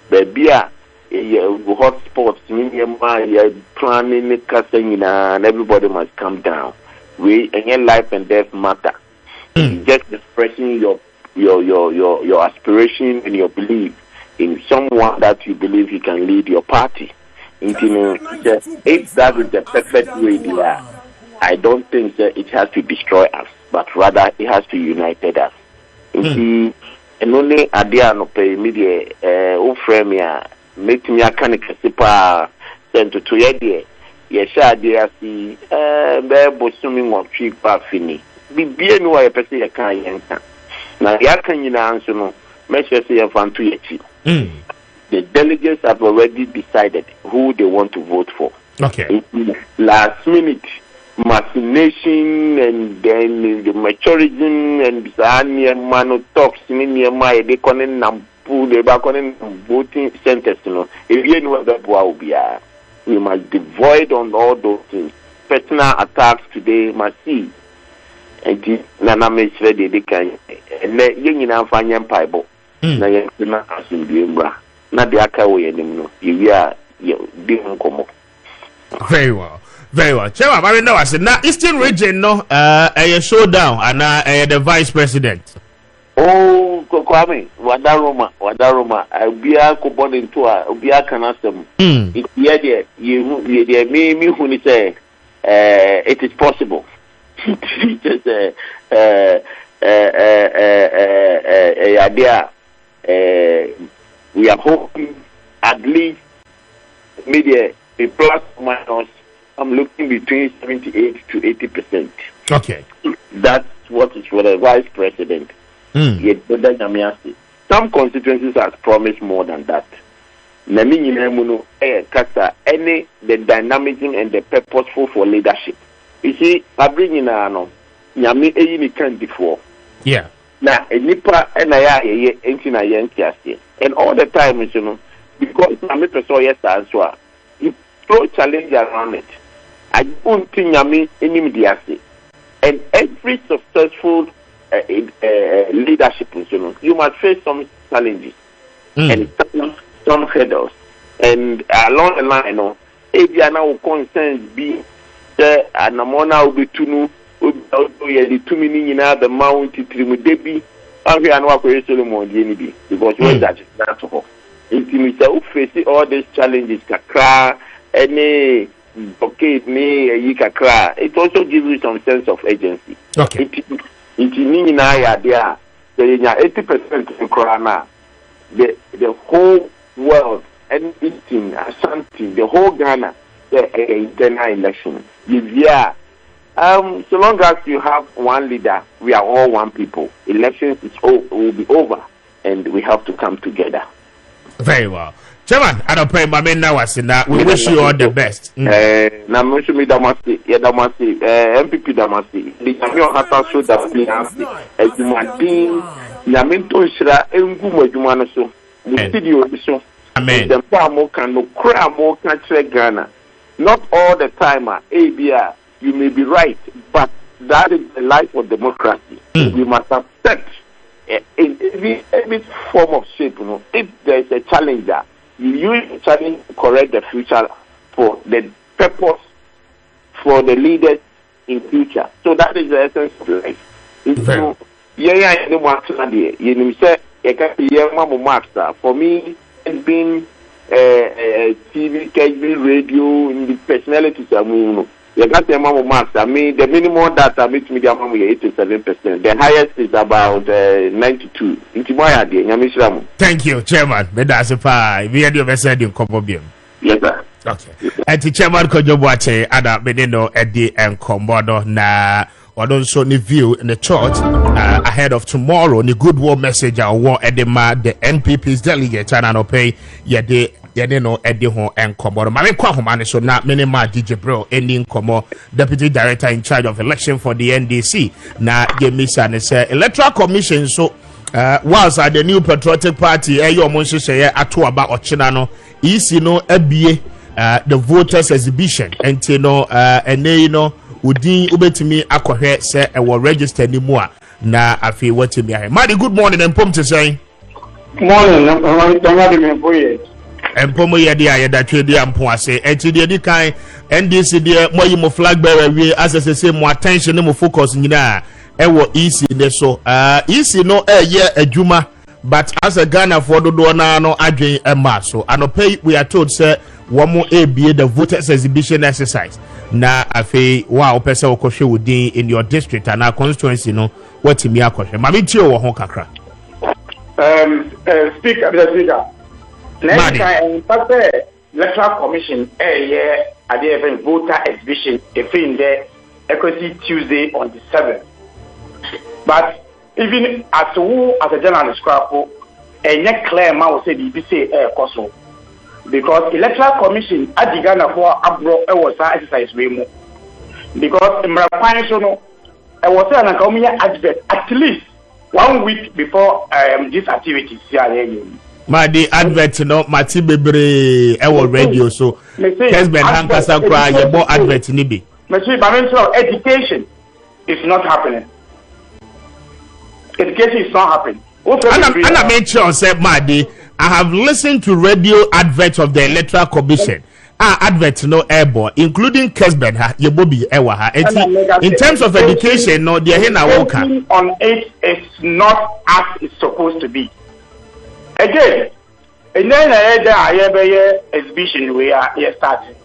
baby hot spots planning and everybody must come down. We and life and death matter. Just expressing your aspiration and your belief in someone that you believe you can lead your party. If that is the perfect way there, I don't think that it has to destroy us, but rather it has to unite us. And only idea no pay media frame ya make me a can send to ye yesha dia si be bosumi mo twi pa fini bibie no ya pese ya kan yenka na ya kan nyina anso no me say ya fanto yachi. The delegates have already decided who they want to vote for. Okay. Last minute machination and then the maturity and Zania Mano talks near my they connect Nampu, they back on voting centers. If you know that will be we must devoid on all those things. Personal attacks today must see. And Nana makes ready they can let young in Alphanian Bible. Na yena asumbiembra na de aka wo yenim no ye a bi nkomo. Very well. Chairman, I know I said now Eastern region no a showdown and the vice president. Oh, Kwame, Wadaroma, Obia Kobon into Obia Kanasem. It's here you me who say it is possible. Just idea. We are hoping at least media a plus minus. I'm looking between 78 to 80%. Okay, that's what is for the vice president. Some constituencies has promised more than that. Any the dynamism and the purposeful for leadership. You see, I bring in Nyami Eyini can before. Yeah. Now, a nipa and and all the time, because Nyami Peso yes answer, you throw challenge around it. I don't think Nyami any and every successful leadership, you must face some challenges and some hurdles. And along the line, if you are now concerned, be there, and Namona will be too. The 2 million the mount Debbie, and we are not going to because when that is not all. If face all these challenges, any blockade, it also gives you some sense of agency. Okay. It's in there, 80% in Corona, the whole world, and eating, Ashanti, the whole Ghana, the internal election. So long as you have one leader, we are all one people. Elections will be over, and we have to come together. Very well. Chairman, I don't pray my men now. We wish you all the best. MPP Damasi, the Jamio Hata show that we have as you might be Yaminto Shra Engumo Jumanaso, Mustidio so. Amen. The Pamo can no cram more country Ghana. Not all the time, ABR. You may be right, but that is the life of democracy. We must accept in every form of shape. If there is a challenger, you use the challenge to correct the future for the purpose for the leaders in future. So that is the essence of life. For me, it's been TV, Kessben, radio, in the personalities. You got the marks. I mean, the minimum data makes me 87%. The highest is about 92. Thank you, Chairman. We had your said in Kobobium. Yes, sir. Okay. And the Chairman Kojobuache, Ada Benino, Eddie, and Kombodo, na. Or also the view in the church ahead of tomorrow. The good war message I want Edema, the NPP's delegate, and I'll pay Yade. No Eddie Ho and Komodo. Mame Kwahomane so na minima DJ Bro ending Komo Deputy Director in charge of election for the NDC. Na Gemisa ne say Electoral Commission so whilst the new patriotic party your monso say atoaba ochina no isi no abie the voters exhibition and no udin ubetimi akohwe say e wo register ni mu a na afi watimi ahe. Madi, good morning and pom to say Morning, I'm Empomo yedi ayeda twedi ampo ase enti de di kan NDC de moyi mo flag bearer we as say mo attention mo focus nyina e wo EC de so EC no ye adwuma but as a Ghana for do na no adwen ema so anope we are told say womo ebie the voters exhibition exercise na afi wa opese okohwe wodin in your district and our constituency no watimi akohwe mami tie wo ho kakra speaker next time electoral commission at the voter exhibition in there equity Tuesday on the 7th. But even as a general scrap and yet clear man will say the say coso because electoral commission at the Ghana for abroad was exercise way more because in my no I was saying advert at least 1 week before this activity. Ma the advert no mati bebre ewo radio so Kessben hankasa kra ye bo advert ni bi. Monsieur, education is not happening. Education is not happening. And I made sure said Madi, I have listened to radio adverts of the Electoral Commission. Advert no airborne, including Kessben ha ye bobi ewa ha. In terms of education, no they here na woka. On it is not as it's supposed to be. Again, and then I exhibition we are here starting.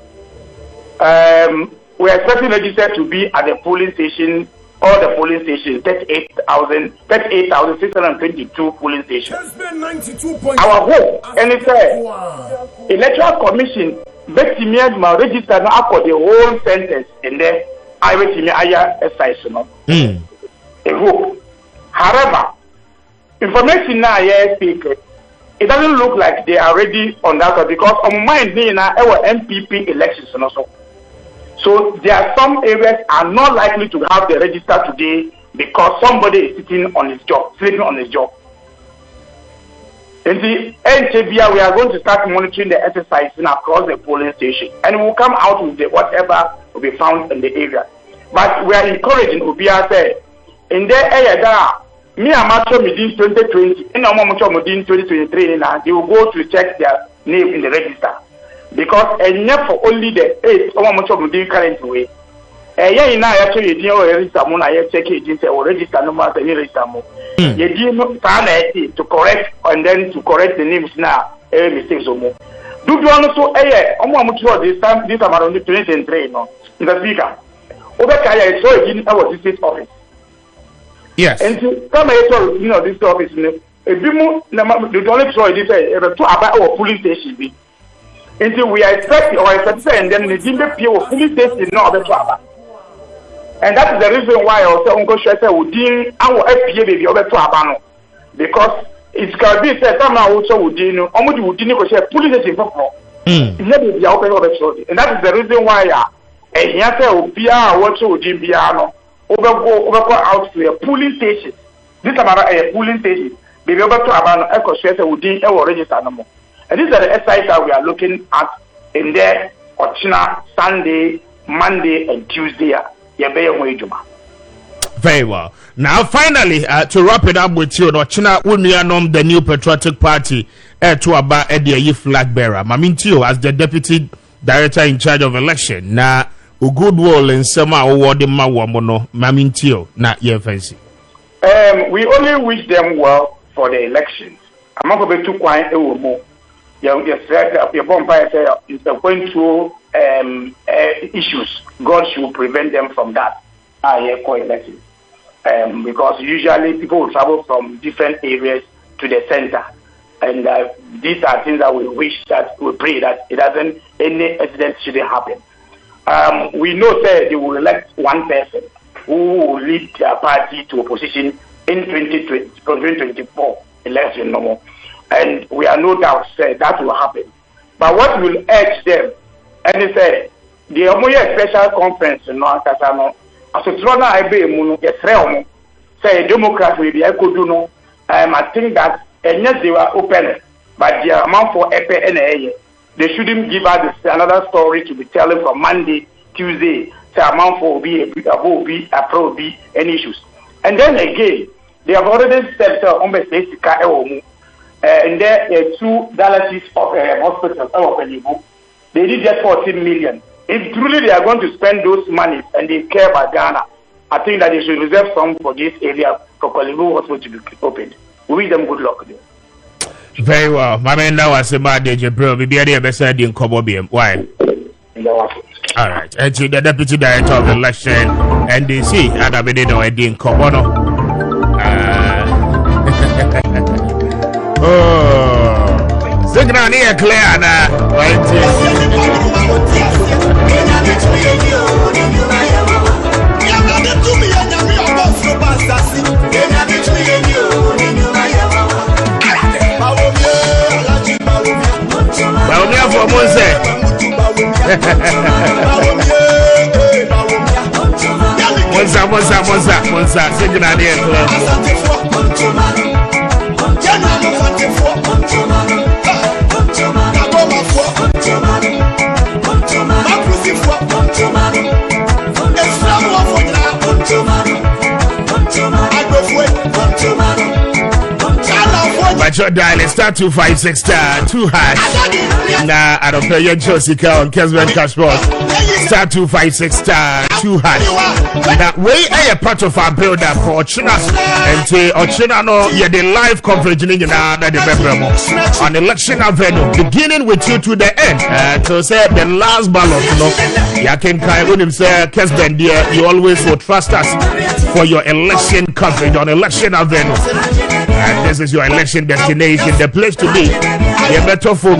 We are expecting registered to be at the polling station, all the polling stations, 38,622 polling stations. Our hope, and it's electoral commission, Betty my register now for the whole sentence, and then I will see a hope. However, information now, yes, speaker. It doesn't look like they are ready on that because on mind now our MPP elections and also. So there are some areas are not likely to have the register today because somebody is sitting on his job, sleeping on his job. In the NTBA, we are going to start monitoring the exercise across the polling station, and we will come out with whatever will be found in the area. But we are encouraging Ubia say in the area me and Macho within 2020, and Macho within 2023, they will go to check their name in the register. Because enough for only the 8 Macho within current way. Yeah, in I actually didn't register more, I check it or register no matter any register more. You didn't to correct and then to correct the names now, every mistakes or more. Do you also, Macho this time around the 2023, no, in the speaker. Obekaya, so it didn't have this office. Yes. And to come this office, the only choice is to about our police station. Until we are expecting and then the Jimbe Pio police station not the trouble. And that is the reason why also Uncle Shweta would deem our FPA baby over to Abano. Because it's going to be said somehow also would deem almost would deem police station for. And that is the reason why and here say Obia also would deem Biano. Over out to a polling station. This is about a polling station. Be able to about echo share within our register no more. And these are the exercises that we are looking at in there, Ochina, Sunday, Monday, and Tuesday. Very well. Now, finally, to wrap it up with you, Ochina Unianom, the new patriotic party, to about the flag bearer. Mamintio as the deputy director in charge of election. Now, good will and summer awarding my woman, Mamintio, not your fancy. We only wish them well for the elections. I'm not going to quiet a more. Your bonfire is going through issues. God should prevent them from that. Elections. Because usually people will travel from different areas to the center. And these are things that we wish that we pray that it doesn't, any accident shouldn't happen. We know that they will elect one person who will lead their party to opposition in 2024 election no more. And we are no doubt say that will happen. But what will urge them, and they say, the Omoye special conference in Kasano, as a Trona Ibe Munu, a say Democrats will be able to know. I think that, and yes, they were open, but the amount for EPNA. They shouldn't give us another story to be telling from Monday, Tuesday, the amount for be any issues. And then again, they have already said on the and there are 2 dialysis of hospitals of they did get 14 million. If truly they are going to spend those money and they care about Ghana, I think that they should reserve some for this area for Kolibu Hospital to be opened. We wish them good luck there. Very well. My man now has a mad bro. We be able to say in Kobobium. Why? All right. And to the Deputy Director of Election NDC, and I've been in Kobono. Oh, signal near clear now. Monza, signal near but your dial is star 256 star 2 hash. Nah, I don't pay your Jessica on Kessben Cashboard. Star 256 star 2 hash. That way, a part of our build up for China and say, China no, yeah, the live coverage in the on election avenue, beginning with you to the end. To say the last ballot, you know, yeah, can him say, Kessben, dear, you always will trust us for your election coverage on election avenue. And this is your election destination, the place to be. The better for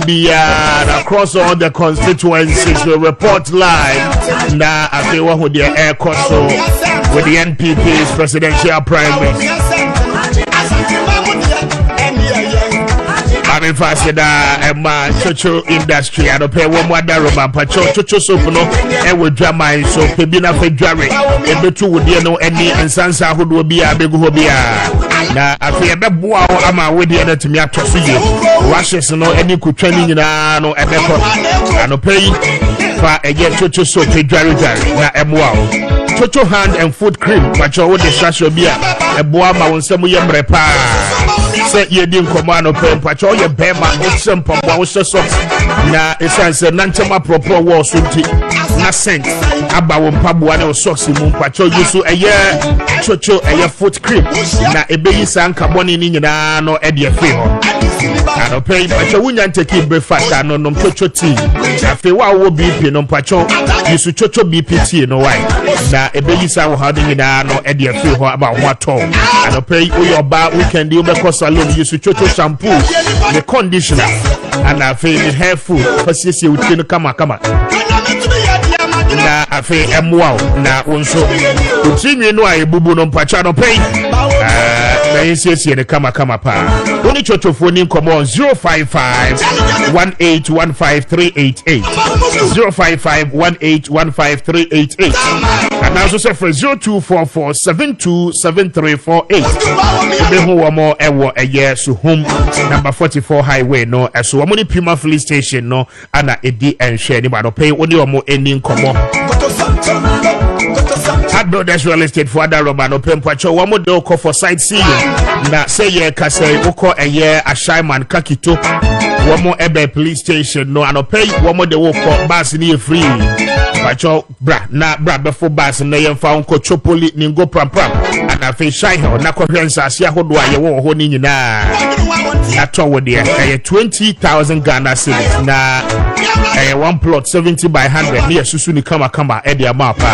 across all the constituencies will report live. Now, I feel what with the air control with the NPP's presidential primary. I'm in fast with chocho industry. I don't pay one more daroma, but chocho soap no, and with drama so Pebina Fedjari, and the two would know any and Sansa who will be a big hobia. Now, I feel a wow, I'm a with the other to me up to you. Rushes no any could training in no echo. I don't pay for a get chocho soap, Fedjari, now wow. Chocho hand and foot cream, but your own distraction be a boama on some yamrepa. Say you didn't command of pen, but all your bema, some papa was so soft. Now, it says a Nantama proper war sunti, nothing about Pabuano socks in Mumpacho, you so a year, chocho, a year foot cream. Now, a baby san carboni in no Eddie Feo. I don't pay, but you wouldn't take it breakfast and no chocho tea. I feel what will be pin on Pacho, you should chocho BPT, no why. Now, a baby san having it no Eddie Feo about what all. I don't pay your bar weekend, you because salon, you should chocho shampoo, the conditioner, and I feel it hair food, because you would come. Na afe emwa na wonso utinwe no aye bubu no mpacha no pay na yesiesie ne kama pa oni chochofo ni nkomo 055181538 055181538 and also say for 0244727348 be ho mo ewo eye so home number 44 highway no eso wo ni Puma Filling Station no ana edi enhwe ni ba no pay oni omo eni nkomo Hard Brothers Real Estate for other Roman open pacho one more do call for sightseeing. Na say ye kase oko a year a Shyman Kakito. One more ebe police station no and pay one more the walk bus ni free. Pacho bra na bra before bus na yen fa unko chopoli ningo pram and a face shy ho na conference asia ho do aye wo ho ni nyina. Na to wo de 20,000 Ghana cedis na one plot 70 by 100 near Susuni Kama Edia Mapa.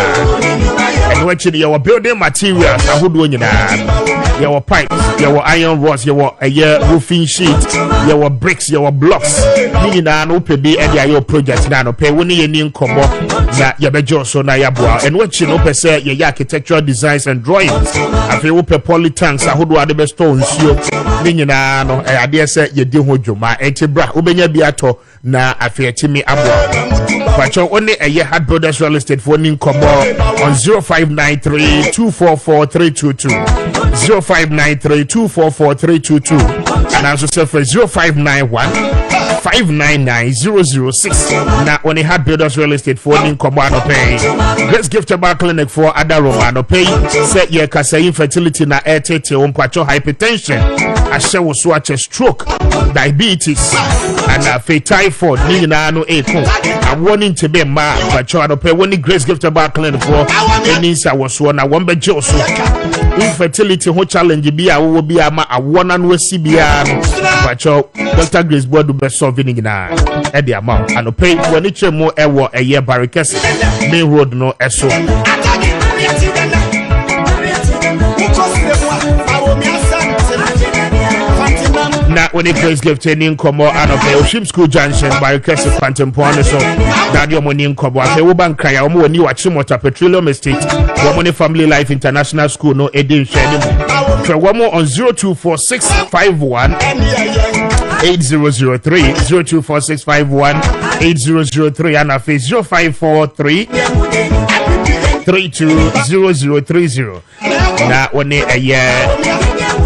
And watching your building materials, I would win your pipes, your iron rods, your roofing sheet, your bricks, your blocks. Meaning, I know be your project now. Pay when you need combo that your bejo so na yabua. And watching open say your architectural designs and drawings. I feel open poly tanks, I would want the best stones. Meaning, I know I dare say you do hold you my bra, Ubenya Biato. Na afia timi abwa pacho only a year Hard Brothers Real Estate for nin combo on 0593244322 0593244322 and also say for 0591599006 na only Hard Brothers Real Estate for nin combo no pay Grace Gift Bar Clinic for other Romano pay set your kasa infertility na airtete on pacho hypertension ahye wo so ache stroke, diabetes, and typhoid ni nyina no eko. Awoni ntebe ma bacho anope woni Grace Gift Bar Clinic for any sa wo so na won beje so. Infertility ho challenge bi a wo bi ama awona no asi bia no bacho Dr. Grace Bodu be solve ni nyina e de ama anope woni chemo ewo eye barricades main road no eso. Na when it Grace Gift in Como and of the Oshim School Junction by Kessben Quantum Point, so that your money in Como, the Uban Kaya, Omo, new at Chimota Petroleum Estate, Woman Family Life International School, no edition. For one more on 024651 8003, 024651 8003, and a face 0543 320030. Now, when a year,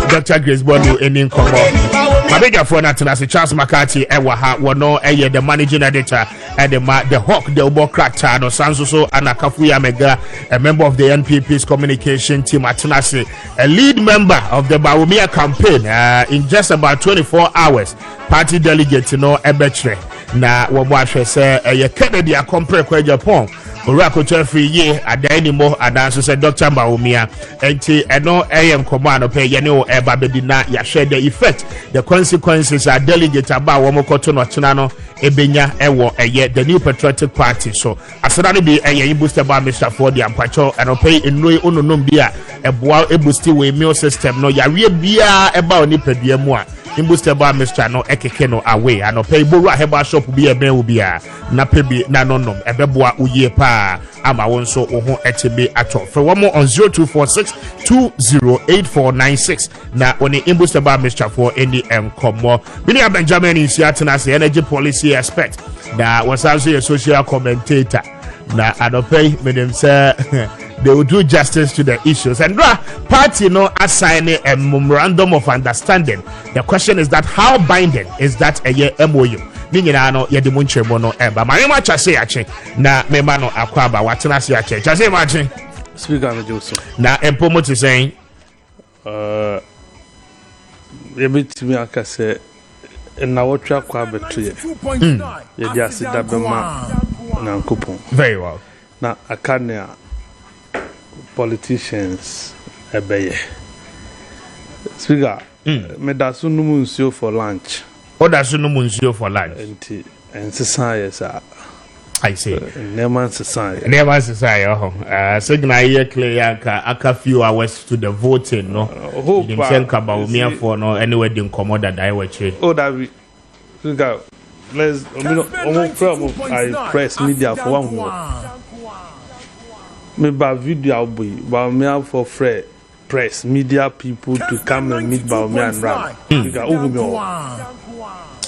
Dr. Grace Bodu in Como. My bigger for Natanasi Charles Maakye Ewaha wano the managing editor and the Hawk the Obo Crackta no Sansuso and Akafuya Mega, a member of the NPP's communication team at Tanasi, a lead member of the Bawumia campaign in just about 24 hours. Party delegate no Ebetre na wabwashe se Kennedy a compare kwa Japan. Urako Jeffrey ye adanimo adanso se Dr. Bawumia enti eno command pay yene eba bedina ya share the effect the consequences are delegate about womokoto no chinano ebenya ewo the new patriotic party so asana be booster ba Mr. Ford the ampacho eno pay enui ononum bia eboa boost we immune system no ya wie bia eba oni padua mu a booster ba Mr. no ekeke no away ano pay boru aheba shop bia ben ubia na pebi na nonom ebeboa uye pa ama wonso oho etebe ato for one more on 0246 208496 na oni booster ba Mr. for any enkomo bini Benjamin in Seattle as energy policy expert na was also a social commentator na adopay menem say they will do justice to the issues and party no assigning a memorandum of understanding. The question is that how binding is that a year MOU? Ningina no ye de munche mono eba marima chase ache na mema no akwaba watena se ache chase mache speaker no joso na empomo to saying ye bitimi akase na wotwa kwa beto ye ye dia sida bema na nkopon very well na akania politicians ebeye speaker me da so numu nsuo for lunch oda no munzio for lunch and society I say never society signal here clear aka few hours to the voting no you think about me for no anywhere din comot that I watch oh that we go let's I press media for one me ba video boy ba me for press media people to come and meet ba me and ram you go over me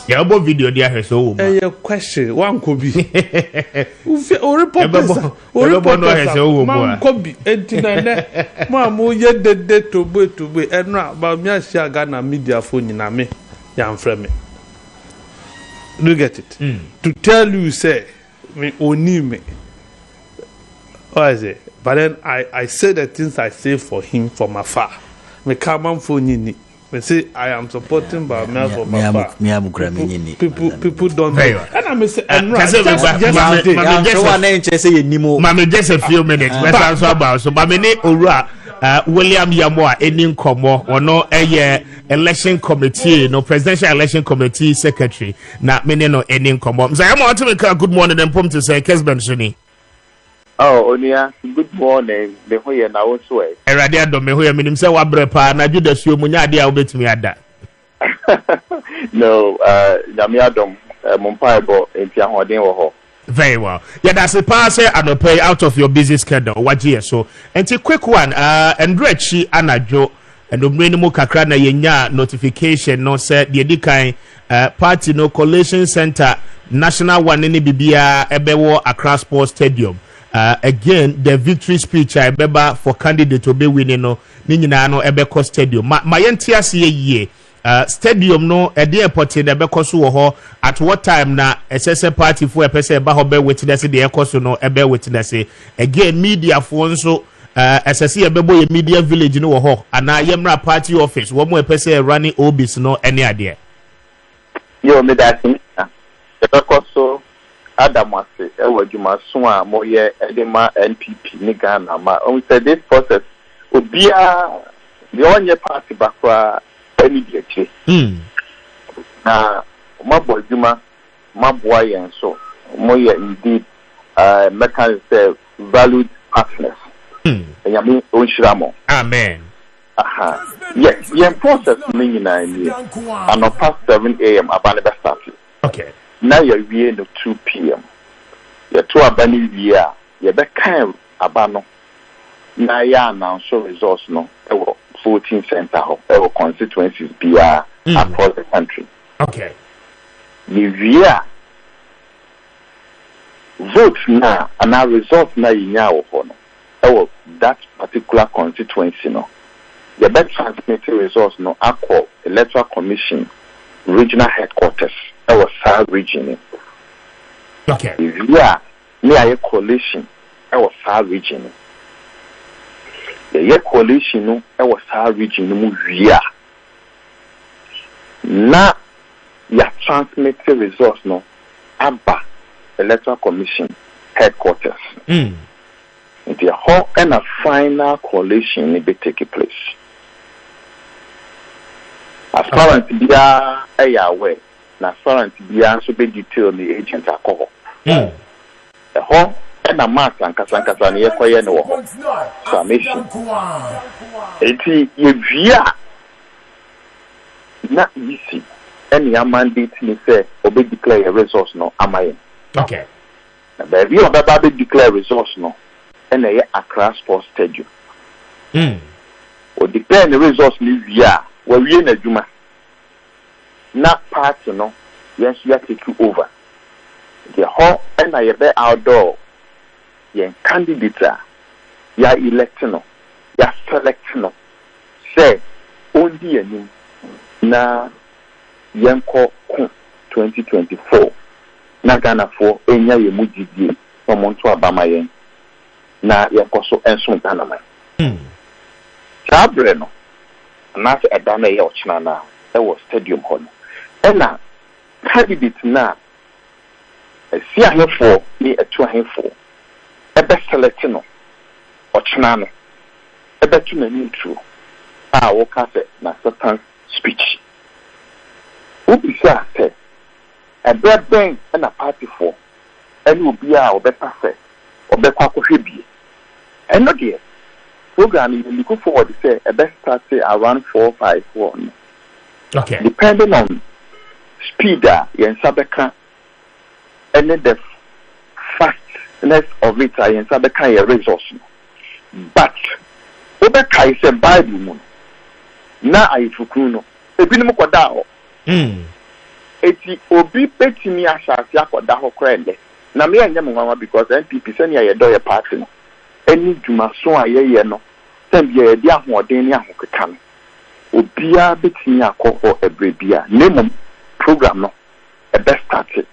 yeah, about video there so a question one could be o report man could be 89 mamu ye de to be enra ba me asia Ghana media phone na me ya frame me you get it to tell you say me oni me what is it but then I say the things I say for him from afar me come phone ni me say I am supporting by me from afar. People don't know. And I say and right. Just a few minutes. Let's about so. But me ora William Yamoa any komo or no election committee no presidential election committee secretary na me no any komo. So I'm want to make a good morning and pom to say Kessben Suni. Oh, Onia, good morning. Me hoye na wonso e. Erade adom me hoye minim se wabre pa na juda suo munya ade a obetimi ada. No, na me adom mompai bo enti ahoden wo ho. Very well. Yeah, that's a pass and pay out of your busy schedule. What year so? And a quick one, and Rechi Anajo and the minimum kakra na yenya notification no said the edikai party no collation center national one in Bibia Ebewo Accra Sports Stadium. Again, the victory speech I remember for candidate to be winning no Ninina no Ebeko Stadium. My NTSA stadium no edi airport in Ebeko so ho at what time na SSA party for a person ba ho be witness the ekoso no ebe witness again media for nso SSC ebebo ye media village no wo ho ana yemra party office wo mo epese running obis no any idea yo me that thing because so adamase e wadwuma so a moye edema NPP ni Ghana ma on say this process obia the onye party bakwa any dey na mabodwuma maboa yen so moye indeed mekan say valued partners Yami Onshiramo. Amen. Yes, the process meaning and on past 7 a.m. Abaneba started. Okay. Now you're here at 2 p.m. You're 2 Abani via you're back kind Abano. Now ya now so resource no 14 center or constituencies be across the country. Okay. The via vote now and our results now in your phone. That particular constituency, no, the best transmitting resource, no, ACO, Electoral Commission, regional headquarters, our South region. Okay. Yeah, near a coalition, our South region. The coalition, no, our South region, yeah. Now, your transmitting resource, no, ABBA, Electoral Commission, headquarters. The whole and a final coalition may be taking place. As far as the aware, as far as the so be detailed the agent alcohol. The whole and a mass and Casancasa near Koyano summation. It is not easy. Any mandate me say obey declare a resource no am I. Okay. But you about declare resource no. And a Accra Sports Stadium. Or depend the results this year where we in a Juma. Not part, yes, you have to take over. The whole and I be outdoor. Yen candidates ya electing, ya selecting. Say, only any na yenko 2024. Na Ghana for enya yemujidi from Monto Abama yen. Na yakoso enso Ghana man. Sabre no. Na se edana ye ochina na e wo stadium ho no. E na candidate na si ahefo ni etu ahefo. E be select no. Ochina no. E be tu na ni true. Wo ka se na certain speech. Obi say say e be ben na party for. Any obi a obeta say obekwa kohwebie. And not yet. Program you look forward to say a best start say around 4-5-1. Okay. Depending on speed yen sabeka and the fastness of it yen sabeka your resource. But obeka is a Bible moon. Na ayifukuno. Ebinim kwada ho. Eti obi petimi asase akoda ho krende. Na me anya mwa because NPP send ya do your party no. Any Juma so aye no. Send ye di ahoden ni ahokeka no. Obia betimi akọ ebrebia. Name program no. A best started.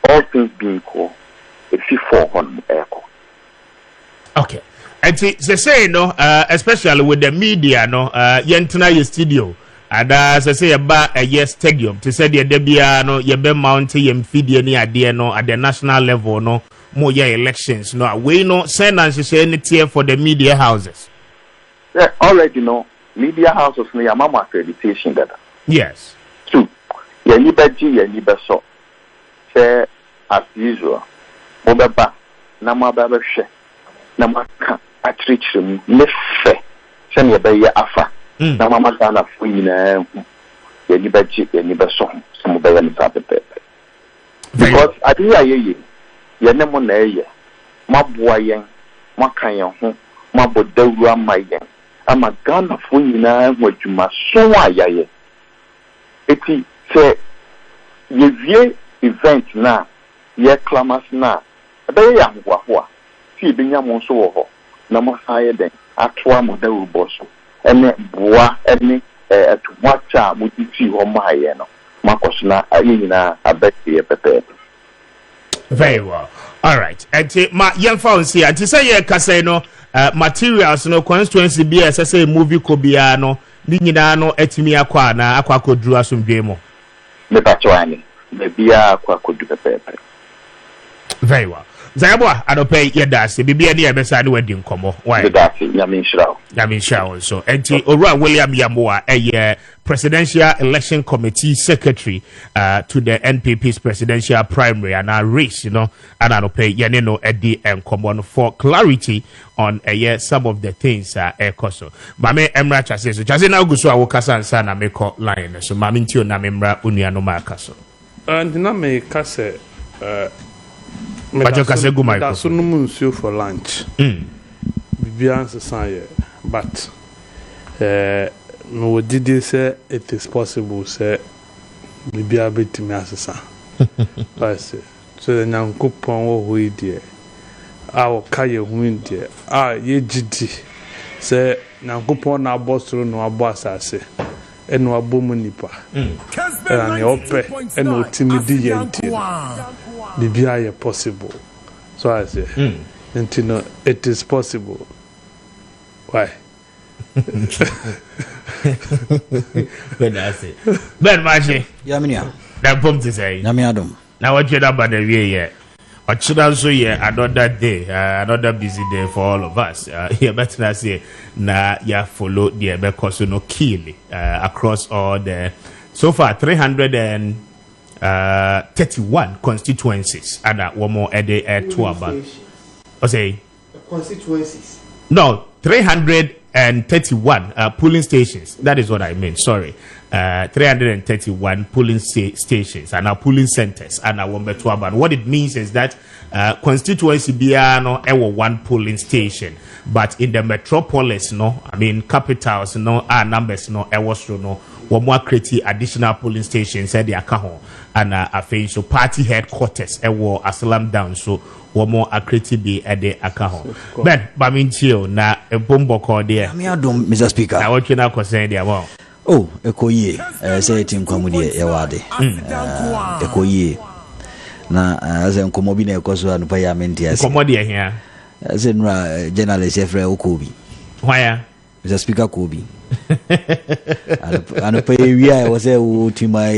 All things being cool. If you for on echo. Okay. And say no, especially with the media no, yentuna your studio. And as I say about a year stadium, to say the debia no, ye be mountain ye feed any idea no at the national level no, more year elections no. We no send and say any tier for the media houses. Yeah, already no media houses no your mama accreditation that. Yes. 2. Ye liberty ye liber so. Say as usual. Mobaba na mababa she. Na maka atrichim ne fe. Send ye be ye afa. Na mama Ghana for you na ye liberty ye liber so. Some be ye pepe. Because adiya ye nemo na ye maboa yen makan yen ho mabodawu amayen ama Ghana fo nyina hwadwuma so ayaye eti se ye vie event na ye clamas na be ya ngwaho a ti binya mo so wo ho na mo saye den atoa mo dawu boso ene boa ene atuwacha mo titi ho maye no makoso na ayi nyina abeti ye pepe. Very well. All right. And ma yemfa on see anti say ye kasa no materials no constituency be say movie ko bia no ni nyina no etimi akwa na akwa kodru asomdwe mo. Me patwani. Me bia akwa kodu pepe. Very well. Zayabwa adope yedase bibia ne yebesa ne wadi nkomo. Why? Yedase Yamin Shao. So enti Owura William Yamoa presidential election committee secretary to the NPP's presidential primary and a race, and adope yaneno edi nkomo for clarity on some of the things ekoso. Mame Emra Chase so Chase na guso awokasa nsa na meko line so mame ntio na memra unuano makaso. And na me kase That's so no for lunch. Bibian say but no did say it is possible say bibia betimi asesa. I say so the nyankopon wo ho idie a ka ye hu idie ye gidi say nyankopon na abosoro no abo asase eno abomu nipa and ye ope eno timidi ye ntie bibia ye possible. So I say and it is possible. Why? When I say Ben Maakye Yaminia that bomb to say Yamiadum. Now what you done by the way yet? Or should also another day, another busy day for all of us. Here better not say na ya follow the because no kill across all the so far 331 constituencies and one more a day to about say constituencies. No, 331 polling stations. That is what I mean. Sorry. 331 polling stations and our polling centers and our Wombetuaban. What it means is that constituency biano ever one polling station, but in the metropolis, capitals, our numbers, ever one more create additional polling stations said the akaho and so party headquarters ever aslam down so one more accredited be at the akaho. Ben Bamintio na a bombo called there. Mr. Speaker. I want you now concern the amount. Oh, Ekoye, say Tim Comedy, Yawade. Ekoye. Na as a comobine coso and payamenti as Comodia here. As in journalist Efra Kubi. Why? Mr. Speaker Kubi. And pay we I was a to my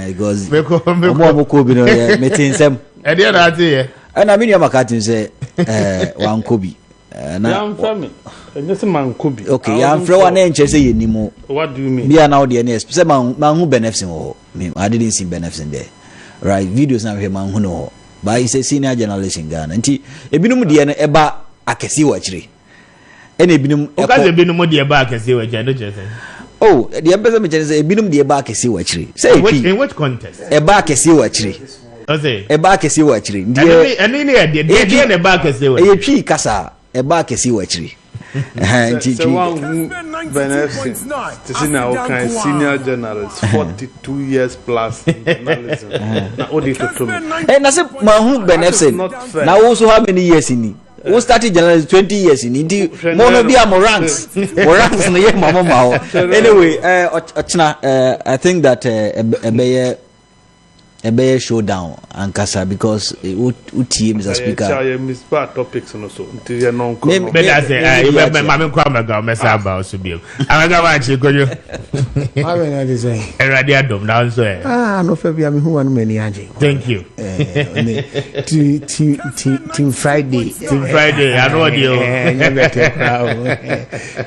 because Kubi meeting some. And I mean, your Makati say one Kubi. Now, family. Man Kubi. Okay, I'm from one inch. Say anymore. What do you mean? We are now the next. Say man who benefits in I didn't see benefits in there. Right, videos now here man who know. But he's a senior journalist in Ghana. And he ebinum the eba akesi wachiri. And ebinum. Because ebinum the eba akesi wachiri. Oh, the ambassador mentions ebinum the eba akesi wachiri. Say in what context? Eba akesi wachiri. Okay. Eba akesi wachiri. And in the eba akesi wachiri. Epi kasa. Eba kesi wachiri. So one benefits to see now kind senior journalist 42 years plus journalism. Now what is to me? And I said man who benefits now also how many years in who started journalism 20 years in it mono be am ranks no ye mama anyway I think that a bear showdown and Kasa because uti Mr. Speaker. I miss bad topics and also. But I say, Mamma Kwame go mess about to be. I'm going to go. I mean, say, a radiadum now, sir. No, February, who want many anjing. Thank you. Team Friday. I know you.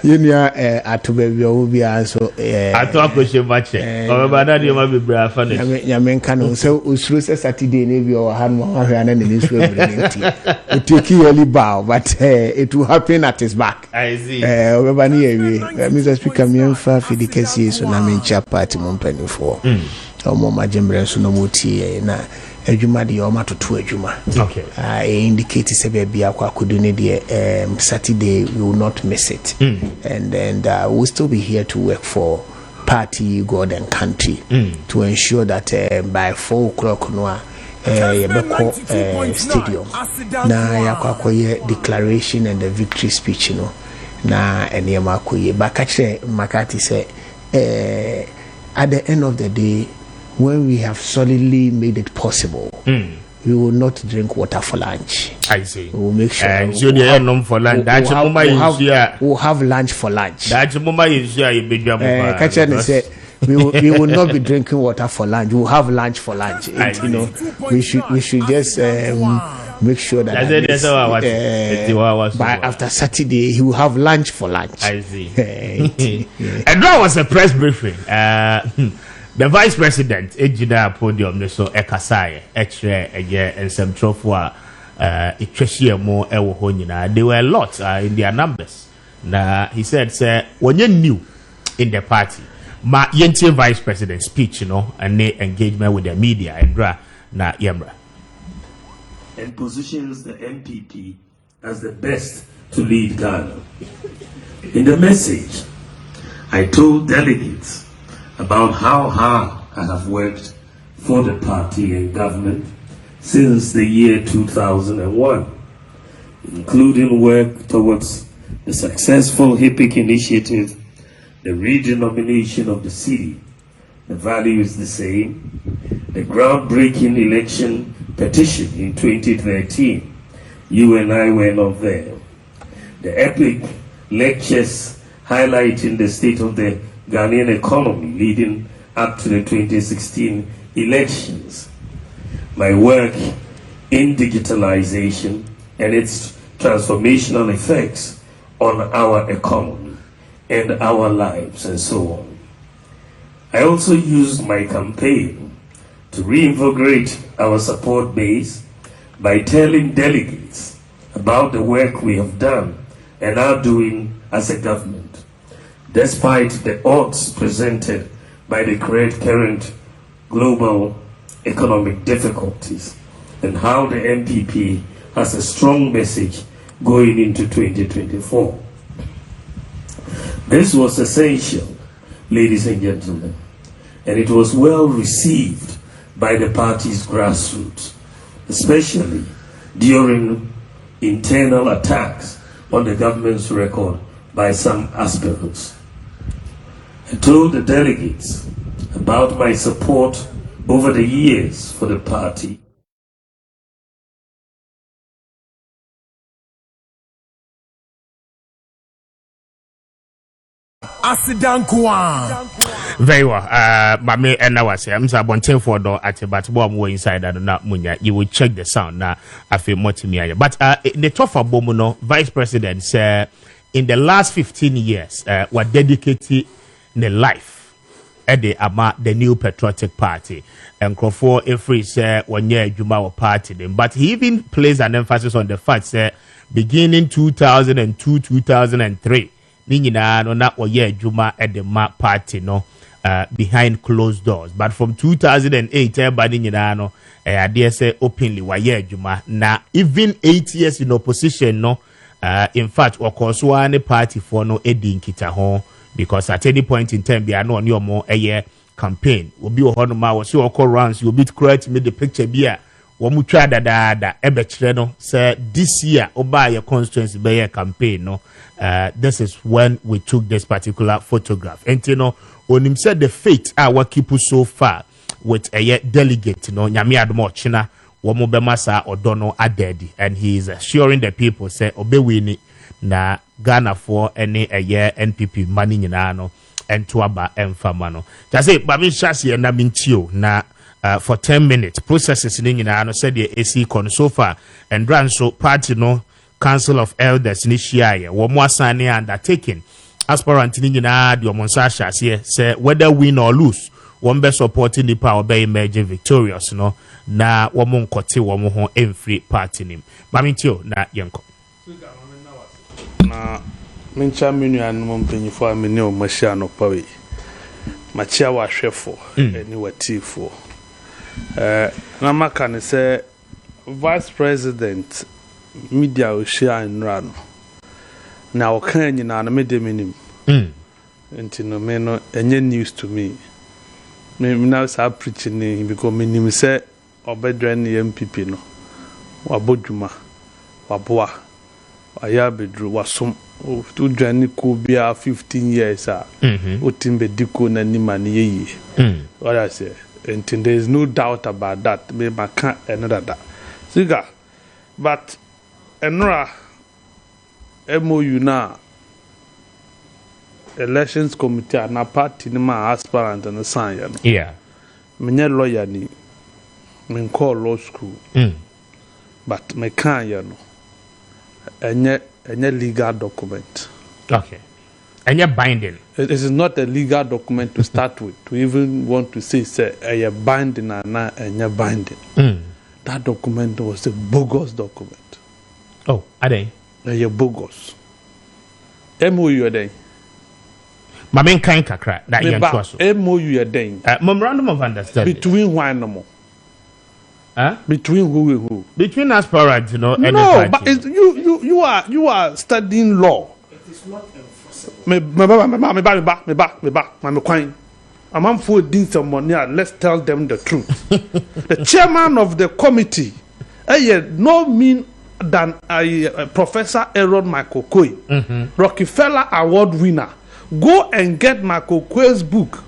You know, at to baby, will be also. I talk with you much. Or about you might be brave. Yamen Canon. So usuru Saturday maybe or hand and then this will it take you early bow, but it will happen at his back. I see. Mr. Speaker, me and for the case so na me chair party monpenny for. Mama Jembre so no muti na adwuma de o mato to adwuma. Okay. Indicate say be akwa kodu ne de Saturday we will not miss it. And then we'll still be here to work for party, God and country to ensure that by 4 o'clock no yebeko stadium na yakwakoye declaration and the victory speech na enema akoye bakache Makati say at the end of the day when we have solidly made it possible we will not drink water for lunch. I see. We will make sure. For lunch. We'll have lunch for lunch. That's we will not be drinking water for lunch. We'll have lunch for lunch. We should just make sure that by after Saturday he will have lunch for lunch. I see. And that was a press briefing. The vice president, Ejida Podium, so Ekasai, extra and some trophy. There were a lot in their numbers. Now he said, "Sir, when you're new in the party, my yenti vice president speech, and the engagement with the media and na yemra." And positions the MPP as the best to lead Ghana. In the message, I told delegates about how hard I have worked for the party and government since the year 2001, including work towards the successful HIPIC initiative, the re-denomination of the city. The value is the same. The groundbreaking election petition in 2013. You and I were not there. The epic lectures highlighting the state of the Ghanaian economy leading up to the 2016 elections. My work in digitalization and its transformational effects on our economy and our lives and so on. I also used my campaign to reinvigorate our support base by telling delegates about the work we have done and are doing as a government, despite the odds presented by the current global economic difficulties, and how the MPP has a strong message going into 2024. This was essential, ladies and gentlemen, and it was well received by the party's grassroots, especially during internal attacks on the government's record by some aspirants. I told the delegates about my support over the years for the party. Very well. Mame and I was I'm sabonten for do at but more inside and not munya. You will check the sound now. I feel more to me. But the top of Bomuno, Vice President said in the last 15 years, were dedicated the life at the new patriotic party. And Crawford every say 1 year Juma party them. But he even placed an emphasis on the fact that beginning 2002, 2003, Nina no not 1 year Juma at the MAP party no behind closed doors. But from 2008, everybody no I dare say openly 1 year Juma. Now even 8 years in opposition no in fact Okoswane party for no Eddie Nkita home. Because at any point in time, they are not on more a year campaign. Will be a honor, was your call rounds, you'll be correct me the picture beer. One try that Ebetreno said this year, Oba your constituency by your campaign. No, this is when we took this particular photograph. And you know, when him said the fate our keep so far with a year delegate, you know, Nyami Admochina, Womobemasa or Dono Adedi, and he is assuring the people say, Obewini. Na Ghana for any a year NPP money no and tuaba enfamano. Just say Bami Shasi and Nabintio na for 10 minutes processes in no said the AC con so far and ran so party no Council of Elders initiate one more signing undertaking aspirant in the Monsasha say whether win or lose one best supporting the power by emerging victorious no na one kote one free party name Bamintio na yanko. Na mencha menu anum mpanyifo a mene o machia no pawe machia wa hwefo eni watifo na maka ne se vice president media o share nra no na o kan nyina na mede menim enti no me no enye news to me now sa preaching because menim se obedre ne MPP no wabodwuma waboa aya bedru wasum to dwane ko bia 15 years otimbe diko na nima ne yeyi what I say and there is no doubt about that me maka another that Siga, but Enra MOU na elections committee na party ni ma aspirant and sign ya no. Yeah. Me lawyer ni me call law school. But me can ya no. Enye legal document. Okay. And you're binding. It is not a legal document to start with. To even want to say a binding and a binding. That document was a bogus document. Oh, are they? A bogus. MOU are they? Main kind kakra that you trust. MOU are they? Memorandum of understanding. Between one no more. Huh? Between who and who? Between aspirants, you know. No, but you are studying law. It is not enforceable. I'm for doing some money. Let's tell them the truth. The chairman of the committee, no mean than a Professor Aaron Michael Koy, Rockefeller Award winner. Go and get Michael Koy's book,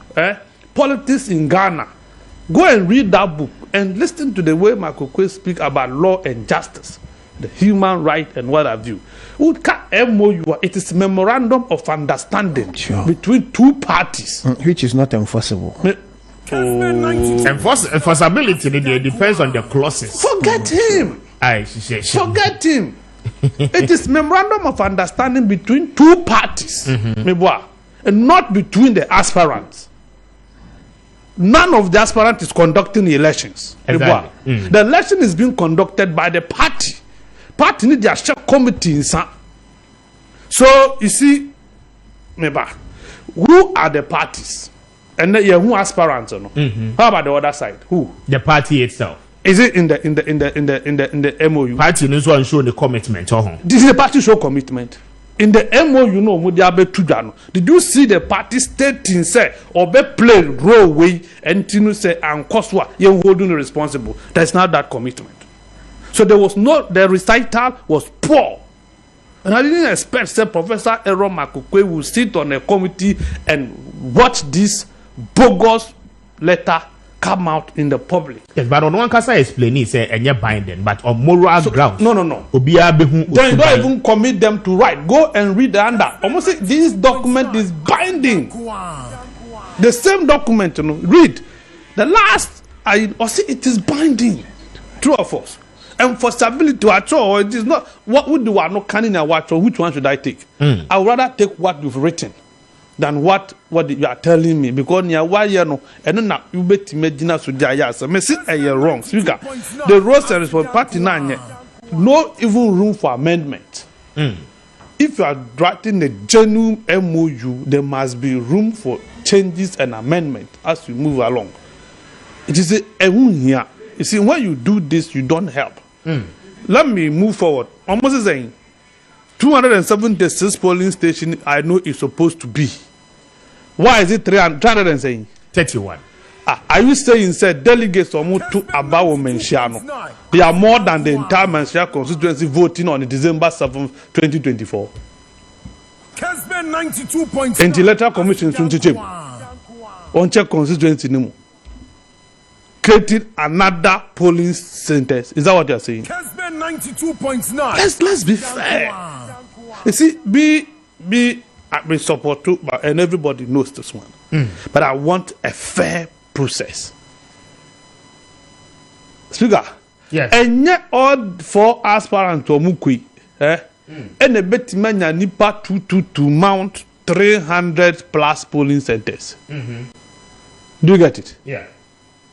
Politics in Ghana. Go and read that book and listen to the way Michael Koy speak about law and justice, the human right and what have you. MOU, it is memorandum of understanding between two parties, which is not enforceable. Enforceability it depends on the clauses. Forget him. Forget him. It is memorandum of understanding between two parties, and not between the aspirants. None of the aspirants is conducting the elections. Exactly. The election is being conducted by the party. Party need their share committee. So you see, who are the parties? And then who aspirants or no? How about the other side? Who? The party itself. Is it in the MOU? Party needs to show the commitment. This is the party show commitment. In the MOU, did you see the party stating say or be play role way and Tinu say and Koswa you holding responsible? That's not that commitment. So there was the recital was poor. And I didn't expect say Professor Aaron Makukwe will sit on a committee and watch this bogus letter come out in the public. Yes, but on one case I explain it say and you're binding, but on moral grounds. No. Then you don't even commit them to write. Go and read the under. Almost say this document is binding. The same document, read. The last see it is binding. True or false? Enforceability to actual, it is not what would do no canning and watch or which one should I take? I would rather take what you've written than what you are telling me, because near why you know and now you bet imagine so jayas. Me see you're wrong. Speaker, the rules and response party nine no even room for amendment. If you are drafting a genuine MOU, there must be room for changes and amendment as you move along. It is a here. You see, when you do this, you don't help. Let me move forward. Almost saying 276 polling station I know is supposed to be. Why is it 300 saying 31? Are you saying said delegates almost to about Menchiano? They are more than the entire Menchia constituency voting on December 7th, 2024. Kessben 92.9. And the electoral commission on check constituency no more. Creating another polling centers. Is that what you are saying? Kessben 92.9. Let's be fair. You see, be support too, and everybody knows this one. But I want a fair process. Speaker. Yes. And yet all four aspirants to Mukwi, and a bit mania nipa to mount 300 plus polling centers. Do you get it? Yeah.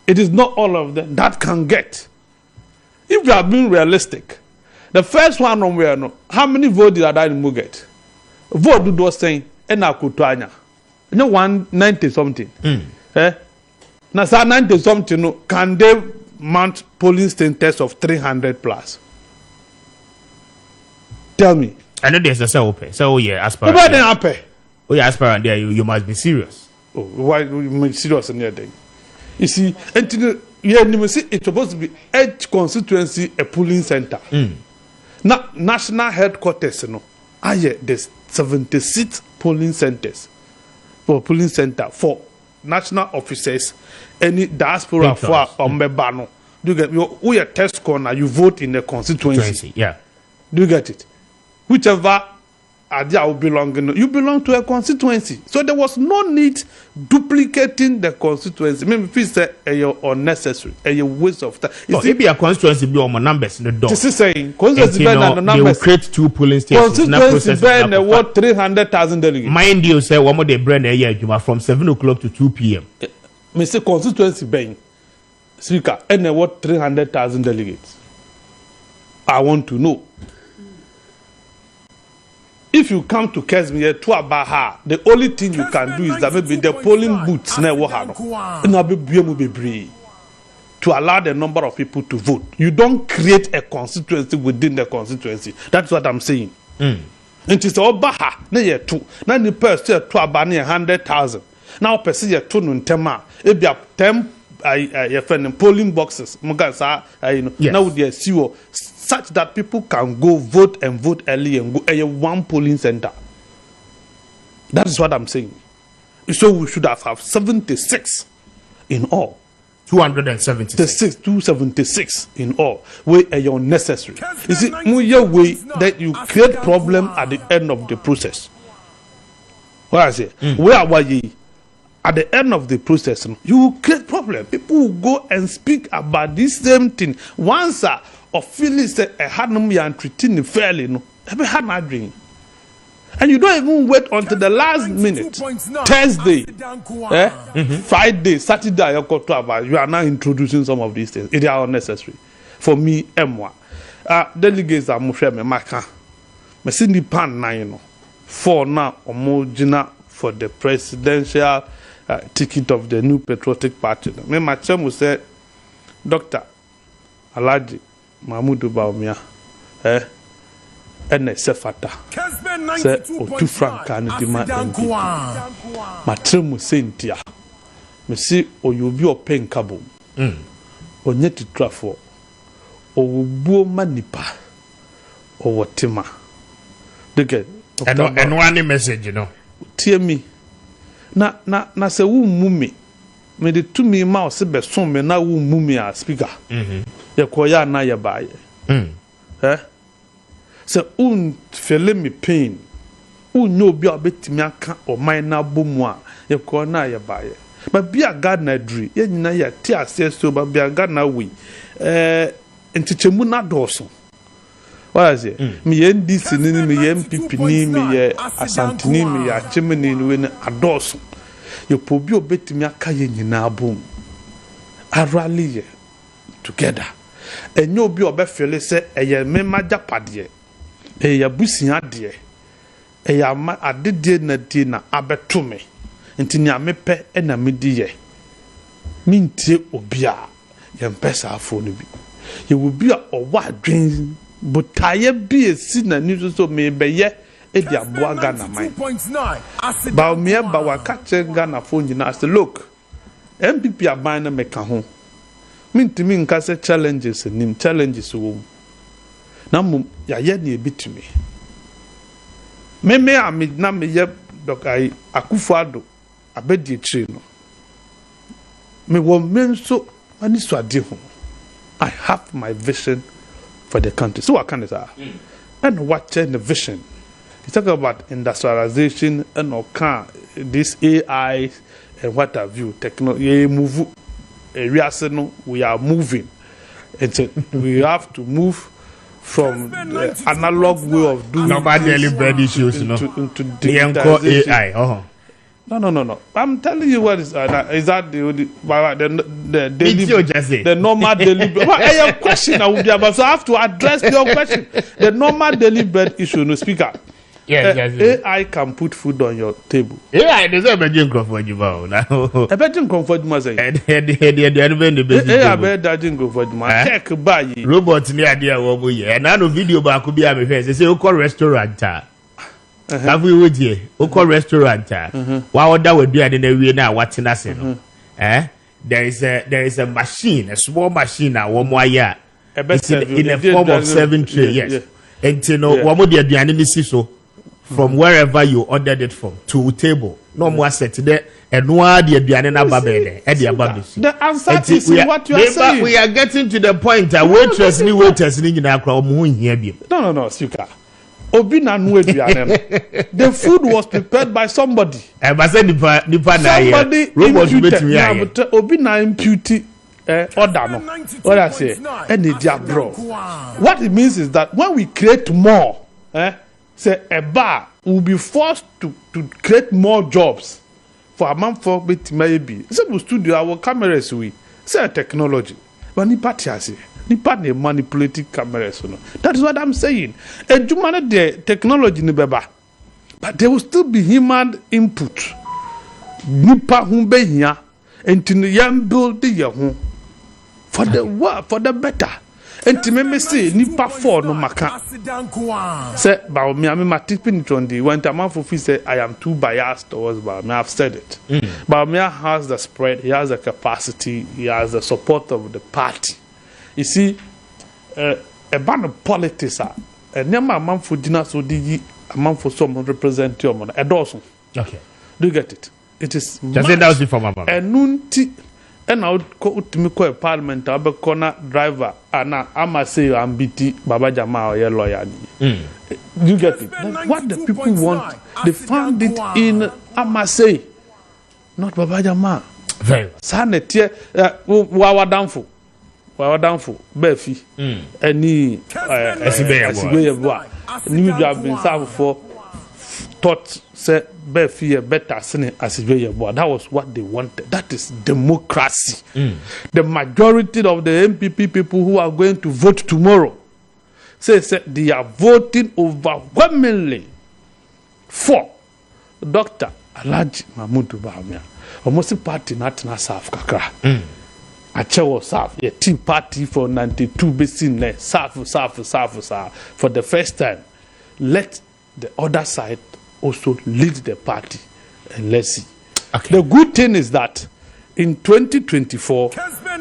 It is not all of them that can get. If you are being realistic, the first one on where no, how many votes did Adamu get? Vote do those saying, and I could try now. No 190 something. Now, 90 something, no, can they mount polling centers of 300 plus? Tell me. I know there's a open. So, yeah, aspirant. Why then happen? Oh, yeah, aspirant there, you must be serious. Oh, why you be serious in there then? You see, it's supposed to be each constituency a polling center. Now, national headquarters, there's 76 polling centers for polling center for national officers, any diaspora for Ombebano, Do you get who your test corner? You vote in the constituency. Yeah. Do you get it? Whichever idea will belong in, you belong to a constituency. So there was no need duplicating the constituency. Maybe if it's unnecessary, a waste of time. Maybe a constituency be on my numbers in the door. This is saying constituency and the numbers. They will create 2 polling stations. Constituency burn the what 300,000 delegates. Mind you, say one more they burn a year from 7 o'clock to 2 p.m. Mr. Constituency burn. Speaker, and the what 300,000 delegates. I want to know. If you come to Kessben to Abaha, the only thing you can do is that maybe the polling booths to allow the number of people to vote. You don't create a constituency within the constituency. That's what I'm saying. And it's all Baha, na ye two. Now the person to Abani 100,000. Now person ye two no tema. It be 10 polling boxes. Yes. Now they see such that people can go vote and vote early and go one polling center. That is what I'm saying. So we should have 76 in all. 276. 276 in all. Where are necessary? Is it more way that you create problem at the end of the process? What I say? Where are you? At the end of the process, you will create problem. People will go and speak about this same thing. Once or feel it a hard number and treating fairly, no, every had my dream. And you don't even wait until the last minute. Thursday, Friday, Saturday, you are now introducing some of these things. It are unnecessary. For me, M1. Delegates are Moshe Maka. Me see the pan na you know. 4 now homogena for the presidential ticket of the New Patriotic Party. Me my chum will say, Doctor Alaji Mahmoud Baumia, ene sefata se otu franka ne dima NPP matremu sentia me si oyobi openkabo onye titrafo owobuo manipa owotema dege and one message you know tie mi na se wu mumi me de tumi ma o se beson me na wu mumi a speaker ye koya na ye baye so feel me pain no be obetimi aka o man na bomu a ye ko na ye baye but be a god na dri ye nyina ye ti ase so ba be a god na we entichemu na doso what is it me ye ndisi ni me ye MPP ni me ye asantini me ye achemeni ni we na adoso ye po bi obetimi aka ye nyina bom a rally ye together enyo bi obefele se eye mema japade eya busia de eya ma adede na die na abetume nti nya mepe na medi ye mintie obia ye mpesa afo no bi ye wo bi a owa adwen botaye bi esi na ni so me beye e di aboa Ghana man ba me ba waka che Ghana fo nyina as look MPP aban na meka ho mintimi nka se challenges wo na mum ya ye na ebitumi me ami na me ye dokai Akufo-Addo abedi etire no me wo menso ani so ade ho I have my vision for the country. So what can it say? And watching the vision. You talk about industrialization and okay, this AI and what have you, technology move we are moving. We have to move from the analog way of doing daily bread issues into digitalization. AI. No. I'm telling you what is that the daily the normal daily bread. Well, I have a question I will be about, so I have to address your question. The normal daily bread issue, no speaker. Yes. AI can put food on your table. AI does not imagine comfort you now. I bet you comfort you say. AI bet you comfort you. Check buy. Robot ni idea wo mo ye. Na no video ba ko bi a me face say o call restaurant a. Have we with you? O call restaurant a. Wa order we do ade na wie na watena se no. There is a machine, a small machine a wo mo aya. It's in a form of 7 tray, yes. And you know, wo mo de aduane ni si so. From wherever you ordered it from to table. No more set there. enwa de aduane na ba be e de aba be si the answer is in what you are saying. We are getting to the point that waiters ni nyina akra o mo hia bi. No, Suka. Obi na nu aduane no. The food was prepared by somebody. But say nipa na ye. Somebody imputed. Obi na impute order no. What I say? What it means is that when we create more, say a bar will be forced to create more jobs for a man for bit maybe. Say studio our cameras we say technology. But nipa tiase. Nipa ne manipulating cameras no. That is what I'm saying. Ejuma the technology ni beba. But there will still be human input. Nipa hu be hia enti yam build ye ho for the work, for the better. Enti me say nipa for no maka. Say ba me am tipping it on the when Tamanfo say I am too biased towards ba me. I've said it. Ba me has the spread, he has the capacity, he has the support of the party. You see, a band of politics are a number of months for dinner, so the amount for someone represent your money. A dozen. Okay. Do you get it? It is. Just say that was before my mom. And nunti, and I would go to me a parliament, I'll be corner driver, and I must say I'm BT, Baba Jama or your lawyer. You get it? What the people want, they found it in Amasei, not Baba Jama. Very. Sanet, Wawa Danfo. Wadanfo Befi any Asibe New have been served for thought say Befi better sene Asibe. That was what they wanted. That is democracy. The majority of the MPP people who are going to vote tomorrow say they are voting overwhelmingly for Dr. Alhaji Mahmoud Bawumia. Almost party not na South Kakra. Achewo South, a team party for 92 basin South for the first time. Let the other side also lead the party and let's see. Okay. The good thing is that in 2024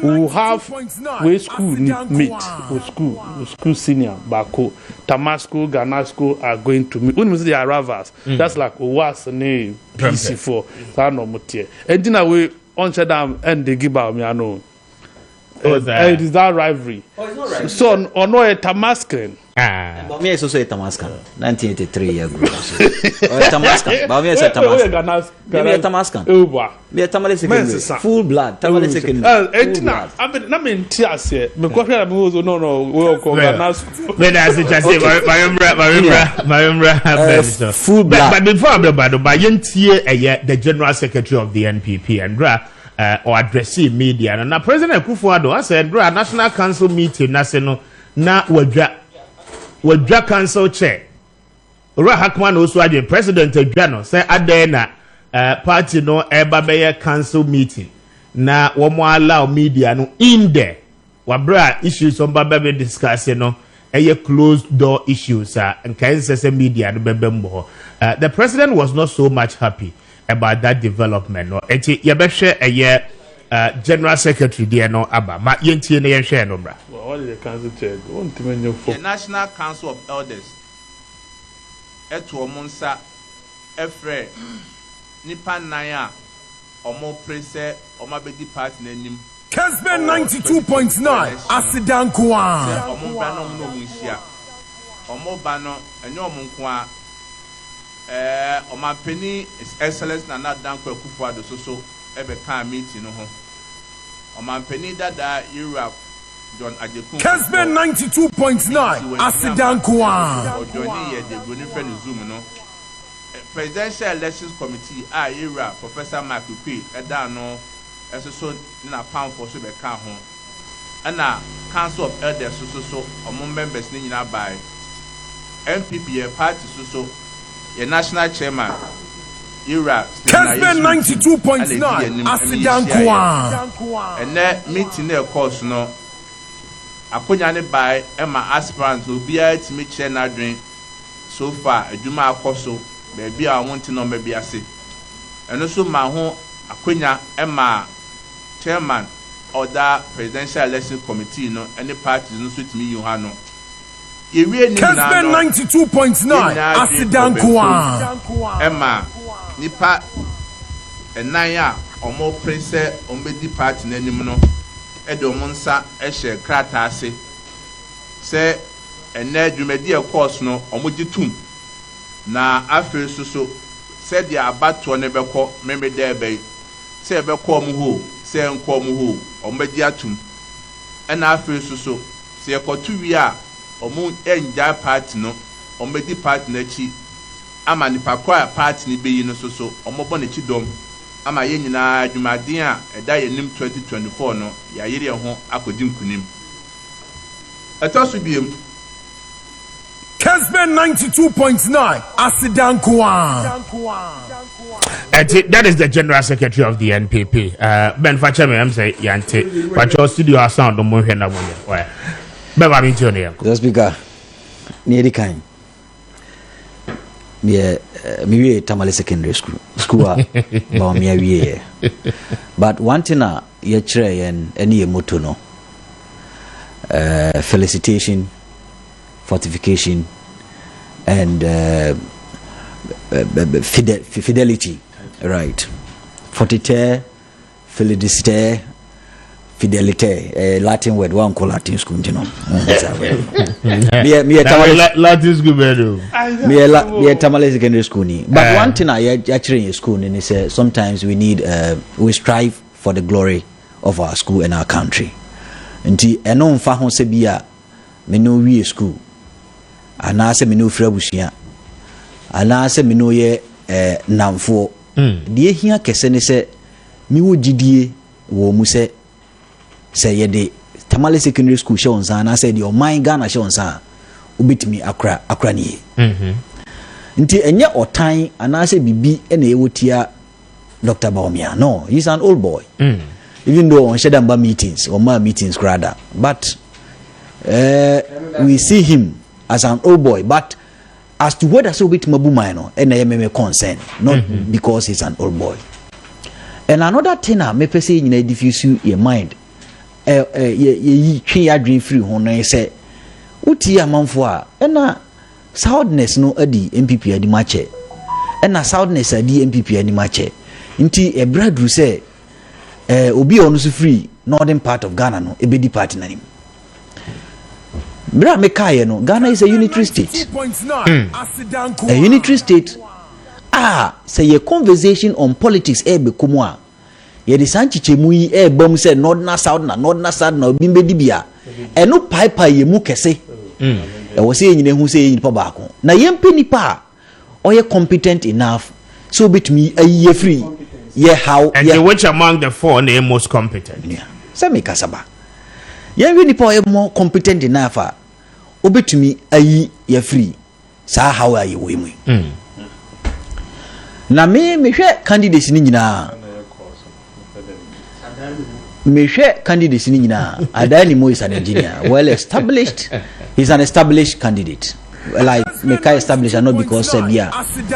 we will have where school meet with school senior Bako, Tamasco, Ghana school are going to meet. When we say they are rivals, that's like Owas name PC4 Sanomutie. And then we on Shadam and they give out me I know. It is that rivalry. It's not rivalry. So, or no, a Tamascan. But me is also a Tamascan. 1983 year group. Tamascan. But me is a Tamascan. Me a Tamascan. Me a Tamascan. Full blood. Tamascan. I mean, tears here. Because no. We'll call Ganas. When I say, my full blood. But before I'm about the General Secretary of the NPP and or addressing media. And now President Akufo-Addo I said National Council meeting national na wadwa council chair. Ora Hakman also the President Adwano say adena party no eba council meeting na womo allow media no in there. Wabra issues on babe discuss no closed door issues and can say media no bebembo. The president was not so much happy about that development. No, yabeshe a General Secretary there no aba. Ma yentie na yenhwe no bra. What is the council chair? The National Council of Elders. Eto omonsa efre nipa naya omo prese omo bedi party nanim. Kessben 92.9 Asidan Kwa. Omo bra no mo nhia. Omo ba no enye omo nko a Omampeni Excellence Nana Dankwa Akufo-Addo so ebe kan meeting no ho. Omampeni dada Europe John Ajekun. Kessben 92.9 Asidan Kwa. Ojoni ye de goni friend Zoom no. Presidential Elections Committee Europe Professor Maakye eda no so na pound for so be kan ho. Ana Council of Elders so omo members ni nyina by MPP party so your national chairman, Ira Kessben 92.9 Asidan Kwa. And that meeting there course no. Akonyane by Emma aspirants will be able to make chair na drink so far. A Juma Akoso, baby, I want to know maybe I say. And also my home Akonya Emma chairman or that presidential election committee no any parties no suit me you have no. Kessben 92.9 Asidan Kwa. Emma nipa ɛnan a ɔmo pere sɛ ɔmo bɛdi party n'anim no ɛde ɔmo nsa ɛhyɛ krataa ase sɛ ɛnɛ dwumadi ɛkɔɔso no ɔmo gye tum na afei soso sɛdeɛ abatoɔ ne bɛkɔ mmemme dɛ ɛbɛyi sɛ ɛbɛkɔ ɔmo hoo sɛ ɛnkɔ ɔmo hoo ɔmo bɛgye atum ɛna afei soso sɛ ɛkɔto wie a ɔmo ɛngya party no ɔmo bɛdi party n'akyi ama nipa kɔ a party ne bɛyi no soso ɔmo bɔ n'akyi dɔm ama yɛn nyinaa dwumaden a ɛda yɛn nim 2024 no yɛayere yɛn ho akɔdi nkunim ɛtɔ so biem Kessben 92.9 Asidankwa. That is the General Secretary of the NPP. Ben Facheme, I'm saying, Yante, but your studio sound no more than one. Ben, I'm into you. The speaker, near the kind. Me Tamale Secondary School. About me but one thing you try and any motono. Felicitation, fortification, and fidelity, right? Fortiter, feliciter, fidelite, Latin word, one call Latin school, you know. Me Latin school, me Tamale Secondary School. But one thing I actually in school is sometimes we strive for the glory of our school and our country. Nti eno mfa ho se bia me no wie school ana se me no fra busua ana se me no ye namfo de hia kese ne se mi wo gidie wo mu se ye de Tamale Secondary School she on sa na se de o man Ghana she on sa obetimi akra ni nti enye otan ana se bibi na ye wotia Dr. Baumia. No, he's an old boy. Even though on Shedamba meetings or my meetings rather, but we see him as an old boy. But as to whether so bit mabumano and I am concerned, not because he's an old boy. And another thing I may say in a diffuse your mind, ye dream free when I say, Uti a manfua, and soundness no adi MPP adi mache, and a soundness adi MPP adi mache. Inti a brad who say, obi on so free northern part of Ghana no ebedi party na nim bra me kai no Ghana is a unitary state a unitary state say a conversation on politics be komo a ye de sanchichemu yi bom say northern south na obi mbedi bia eno pipe ye mu kese wo say nyine hu say nipa ba ko na yempe nipa oye competent enough so betumi ayi free. Yeah, how? And which among the four are most competent? Yeah, Sami Kasaba. Yeah, really, more competent enough. Obetumi ayi ye free. Sa how are you winning? Na me share candidates ni nyina. Me share candidates ni nyina. Adani Mo is an engineer, well established. He's an established candidate. Like Meka established not because Sebia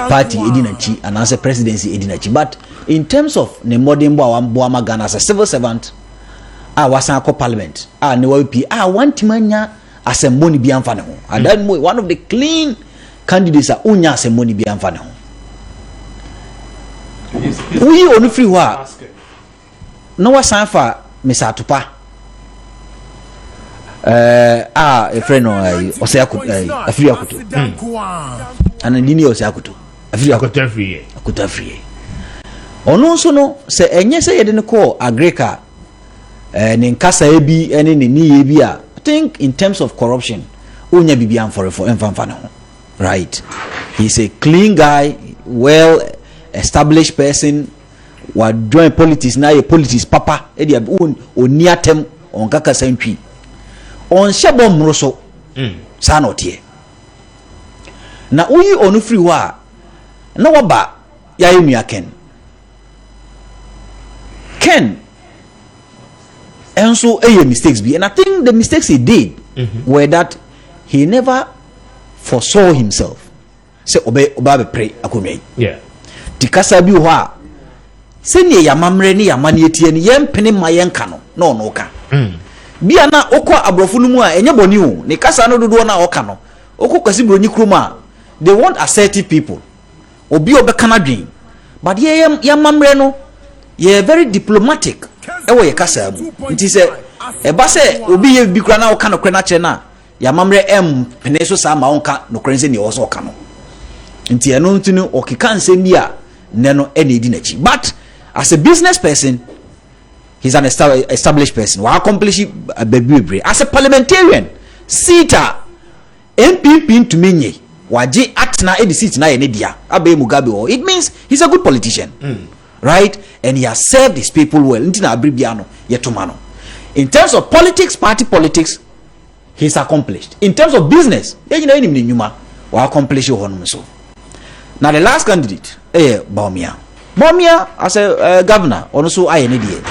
party edinachi and as a presidency edinachi, but in terms of ne modern boama Ghana as a civil servant, wasan ko parliament, ne WP, one timanya as a money bi amfa ne ho. And then one of the clean candidates unya as a money bi amfa ne ho. We on free wa no wasan fa Mesatupa. A friend Oseakutu Afriakutu and Dini Oseakutu Afriakutu free. Ono so no se enye se yede ne call agreka ne nkasa ebi ene ne ni ebi a I think in terms of corruption onya bibian for emfanfa no right. He's a clean guy, well established person, wa join politics na ye politics papa e dia oni atem on kaka santwi on shebo mroso sa na otie na uyi onu free wa na waba ya yenu Ken and so mistakes be, and I think the mistakes he did were that he never foresaw himself. Say oba pray akunwe. Yeah. Tikasa bi ho a senior yamamre ni yamane etie ni yempene mayenka no ka. Bia na okọ abrofo no mu a enye boni o ne kasa no dodo na oka no okọ kwasi bronyi kroma they want assertive people obi obeka na dwen but yamamre no ye very diplomatic ewo ye kasa mu nti se eba se obi ye bi kura na o ka no kra na kire na ya mamre pene so sa ma onka no kra nse ne o so ka no nti eno ntinu okika nsem bi a ne no e na edi na chi but as a business person he's an established person wa accomplish bebre as a parliamentarian seater MPP to menye waji atna edi seat na ye ne dia abe Mugabe o it means he's a good politician right and he has served his people well ntina abribia no yetoma no in terms of politics party politics he's accomplished in terms of business yenya ni nyuma wa accomplish honum so now the last candidate Bawumia as a governor also aye ne die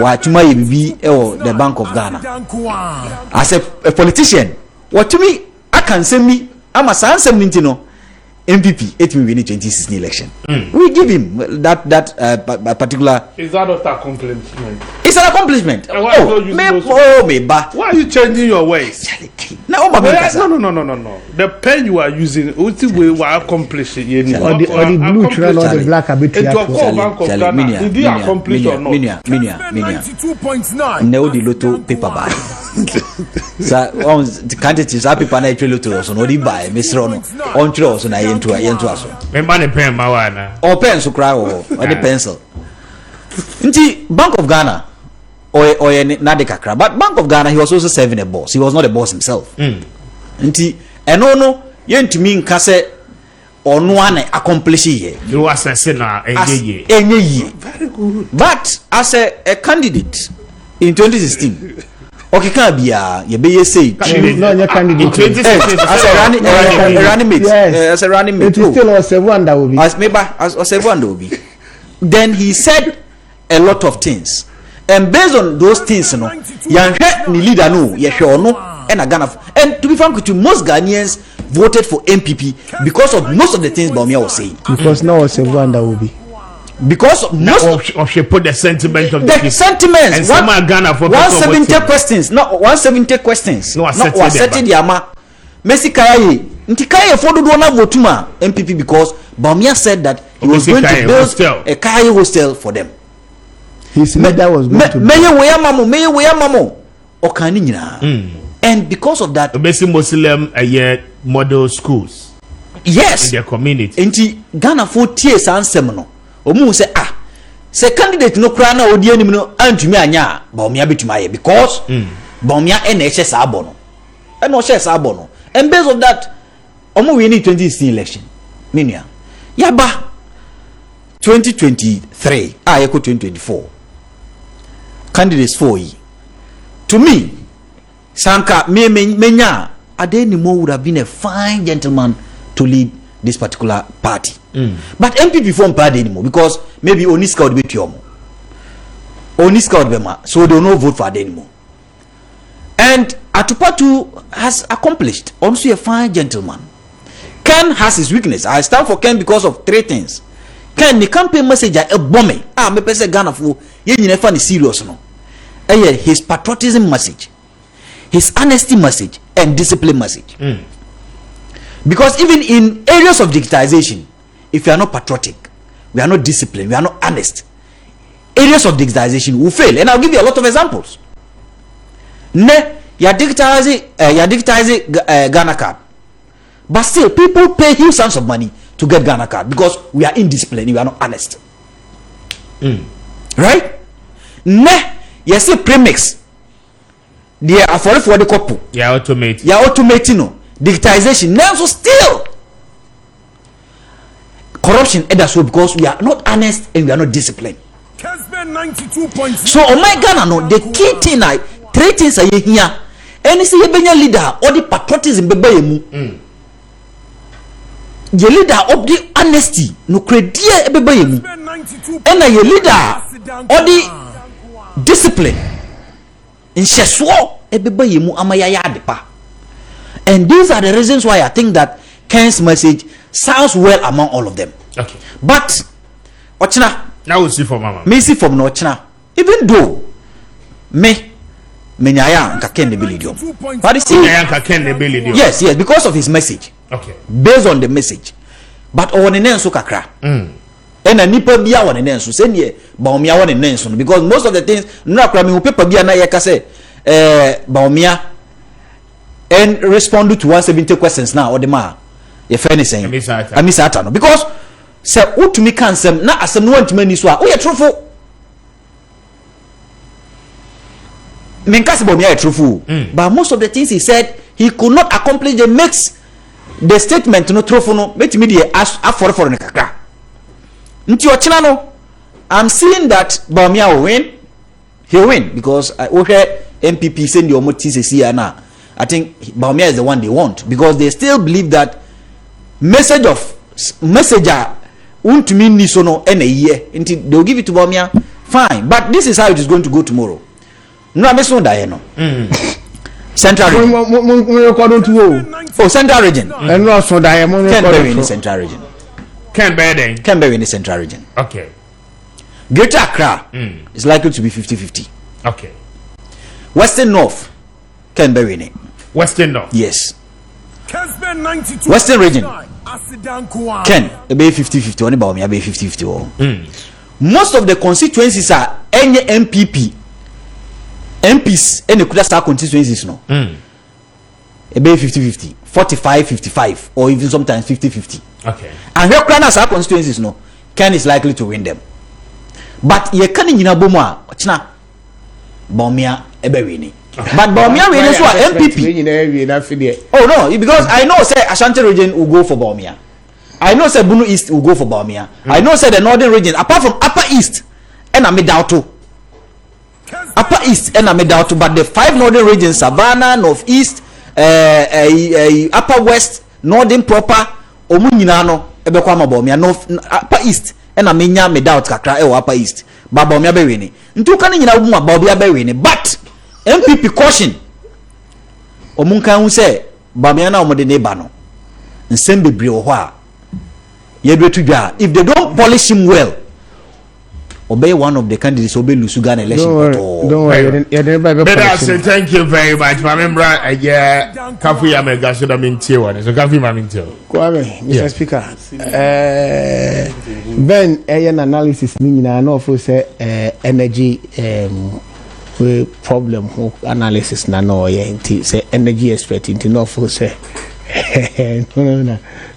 wa tuma ye bibi the Bank of Ghana as a politician what to me I can send me ama sansem nintino MPP it will win the 2016 election. We give him that particular. Is that not accomplishment? It's an accomplishment. Why are you changing your ways? No. The pen you are using, what we were accomplishing. Or the blue trail or the black arbitrary. Did you accomplish or not? No, the lotto paper buy. So on the candidates are people na lotto so no di buy. Mr. On true so na yentu aso. Remember the pen mawana. Or pen so cry or the pencil. Nti Bank of Ghana or na de kakra, but Bank of Ghana he was also serving a boss. He was not a boss himself. Nti eno yentumi nka se ono ane accomplish ye. You assess na enye. Very good. But as a candidate in 2016 okay, can be you be say candidate as a running mate. As a running mate. It is still was one that will be. As maybe as one that will be. Then he said a lot of things, and based on those things, you know, ni leader no, no, and Ghana. And to be frank with you, most Ghanaians voted for MPP because of most of the things Bawumia was saying. Because now was one that will be. Because most of she put the sentiment of the sentiments and some Ghana for 170 questions, not 170 questions. No, was setting the ama. Messi Kaye, nti Kaye for do na votuma MPP because Bawumia said that he was going to build a Kaye hostel for them. His leader was going to meye we amamo okani nyina. And because of that Messi Muslim model schools. Yes, in their community. Nti Ghana for tie sansem no. Omu say say candidate no kra na odi anim no antumi anya Bawumia betuma ye because Bawumia na eche sa abo no e no eche sa abo no and based of that omu win 2016 election minia yaba 2023 ayeko 2024 candidates for yi to me sanka menya Adenimo would have been a fine gentleman to lead this particular party. But MPP form party anymore because maybe Oniska would be Tiomo. Oniska would be ma, so they will not vote for anymore. And Atupatu has accomplished, also a fine gentleman. Ken has his weakness. I stand for Ken because of three things. Ken, the campaign message a bomb. Me pese Ghana for ye never serious no. His patriotism message, his honesty message, and discipline message. Because even in areas of digitization, if you are not patriotic, we are not disciplined, we are not honest, areas of digitization will fail. And I'll give you a lot of examples. You're digitizing Ghana card, but still people pay huge sums of money to get Ghana card because we are indisciplined, we are not honest. Right? You see premix. They are for the couple. Yeah, automate. Yeah, automating no. Digitization now so still corruption so because we are not honest and we are not disciplined. Kessben 92.9. So on my Ghana no the key thing I three things are here. Any see benya leader or the patriotism bebe mu. The leader of the honesty no credit bebe mu. And the leader or the discipline in sheswo bebe mu amayaya adepa. And these are the reasons why I think that Ken's message sounds well among all of them. Okay. But Ochina, now we'll see from Mama. Me see from Ochina. Even though Menyaya Kaken the Billidium. But you see, yes, because of his message. Okay. Based on the message. But on the name so kakra. ena nipa bia won ne nso se ne Bawumia won ne nso because most of the things no akra me paper bia na ye ka say Bawumia and respond to 170 questions now or the ma ye fair ni saying amisa ata no because say utumi kan sem na asem no antuma ni so a wo ye trofo menkasi Bawumia ye trofo but most of the things he said he could not accomplish the makes the statement no trofo no betimi de afor ne kakra nti ochina no I'm seeing that Bawumia will win. He'll win because I MPP send your motis na. I think Bawumia is the one they want because they still believe that messenger won't mean ni so no in a year. Until they'll give it to Bawumia, fine. But this is how it is going to go tomorrow. No, I'm so no. Central region. Oh, Central region. And also Diamond. Can't be in the Central region. Can't be in the Central region. Okay. Greater Accra is likely to be 50-50. Okay. Western North can be winning. Western North? Yes. Kessben 92. Western region can be 50-50. Only about me, be 50-50. Most of the constituencies are any MPP. MPs, any Kudasta constituencies, no. It be 50-50. 45-55. Or even sometimes 50-50. Okay. And where Kudasta constituencies, no. Ken is likely to win them. But ye can in Aboma, China Bawumia Ebewini. But Bawumia win so MPP. Oh no, because I know say Ashanti region will go for Bawumia. I know say Bunu East will go for Bawumia. I know say the northern region, apart from Upper East, and I made out to Upper East and I made out to, but the 5 northern regions, Savannah, North East, Upper West, Northern proper, Omuninano, Ebekwama Bawumia, North Upper East. And I mean, me doubt kakra e Upper East. But Bawumia be winning. Ntu kan nyina wo ma Bawumia be winning. But MPP caution. Omunka hu say Bawumia na omode neighbor no. Nsem bebre wo ho a. Ye dwetu dwa. If they don't polish him well, obey one of the candidates obey Lusugan election. Don't worry. Thank you very much. Remember, Kafu Yamega should have been Tiwa. So Kafu Mamintil. Kwame, Mr. Speaker. Ben, an analysis meaning I know for say energy problem analysis na no say energy expert into no for say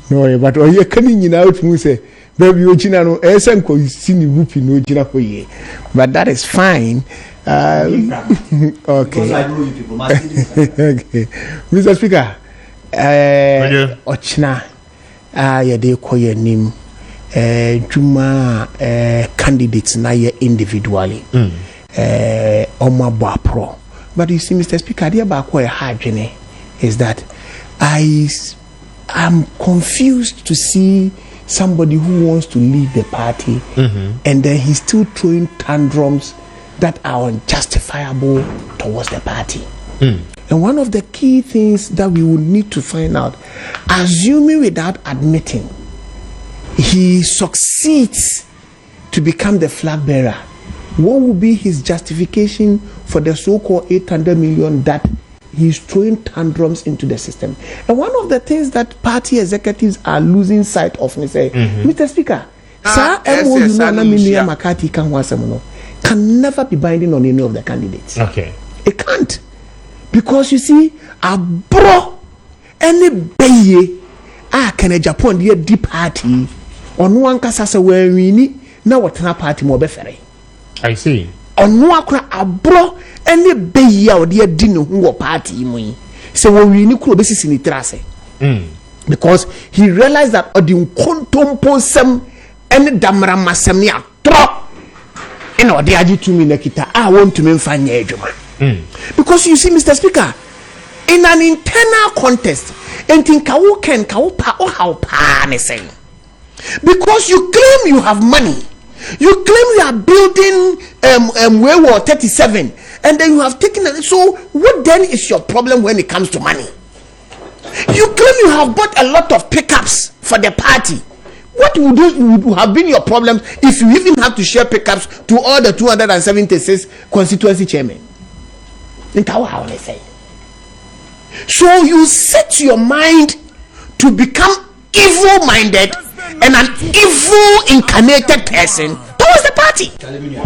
no but you coming out to say baby ojina no esen ko sini rupi no ojina ko ye but that is fine. Okay. Okay. Mr. Speaker, ochina ye de ko ye nim juma candidates na ye individually omo pro. But you see, Mr. Speaker, the ba ko hardwene is that I'm confused to see somebody who wants to lead the party and then he's still throwing tantrums that are unjustifiable towards the party. And one of the key things that we would need to find out, assuming without admitting he succeeds to become the flag bearer, what will be his justification for the so-called 800 million that he's throwing tantrums into the system? And one of the things that party executives are losing sight of, Mr. Speaker, can never be binding on any of the candidates. Okay. It can't. Because you see, a bro, any baye, can a Japan dear deep party, on one casasa where we need now what party more befere. I see. On one a bro, any baye or dear dinner who party me. So when we need to basis in the trace. Because he realized that the contompo sem any damra masamia drop. You know, they are to me Nakita. I want to me find because you see, Mr. Speaker, in an internal contest, and think how pa or how pa saying. Because you claim you have money, you claim you are building World War 37, and then you have taken it. So what then is your problem when it comes to money? You claim you have bought a lot of pickups for the party. What would have been your problem if you even have to share pickups to all the 276 constituency chairmen? Think how they say. So you set your mind to become evil-minded and an evil incarnated person towards the party.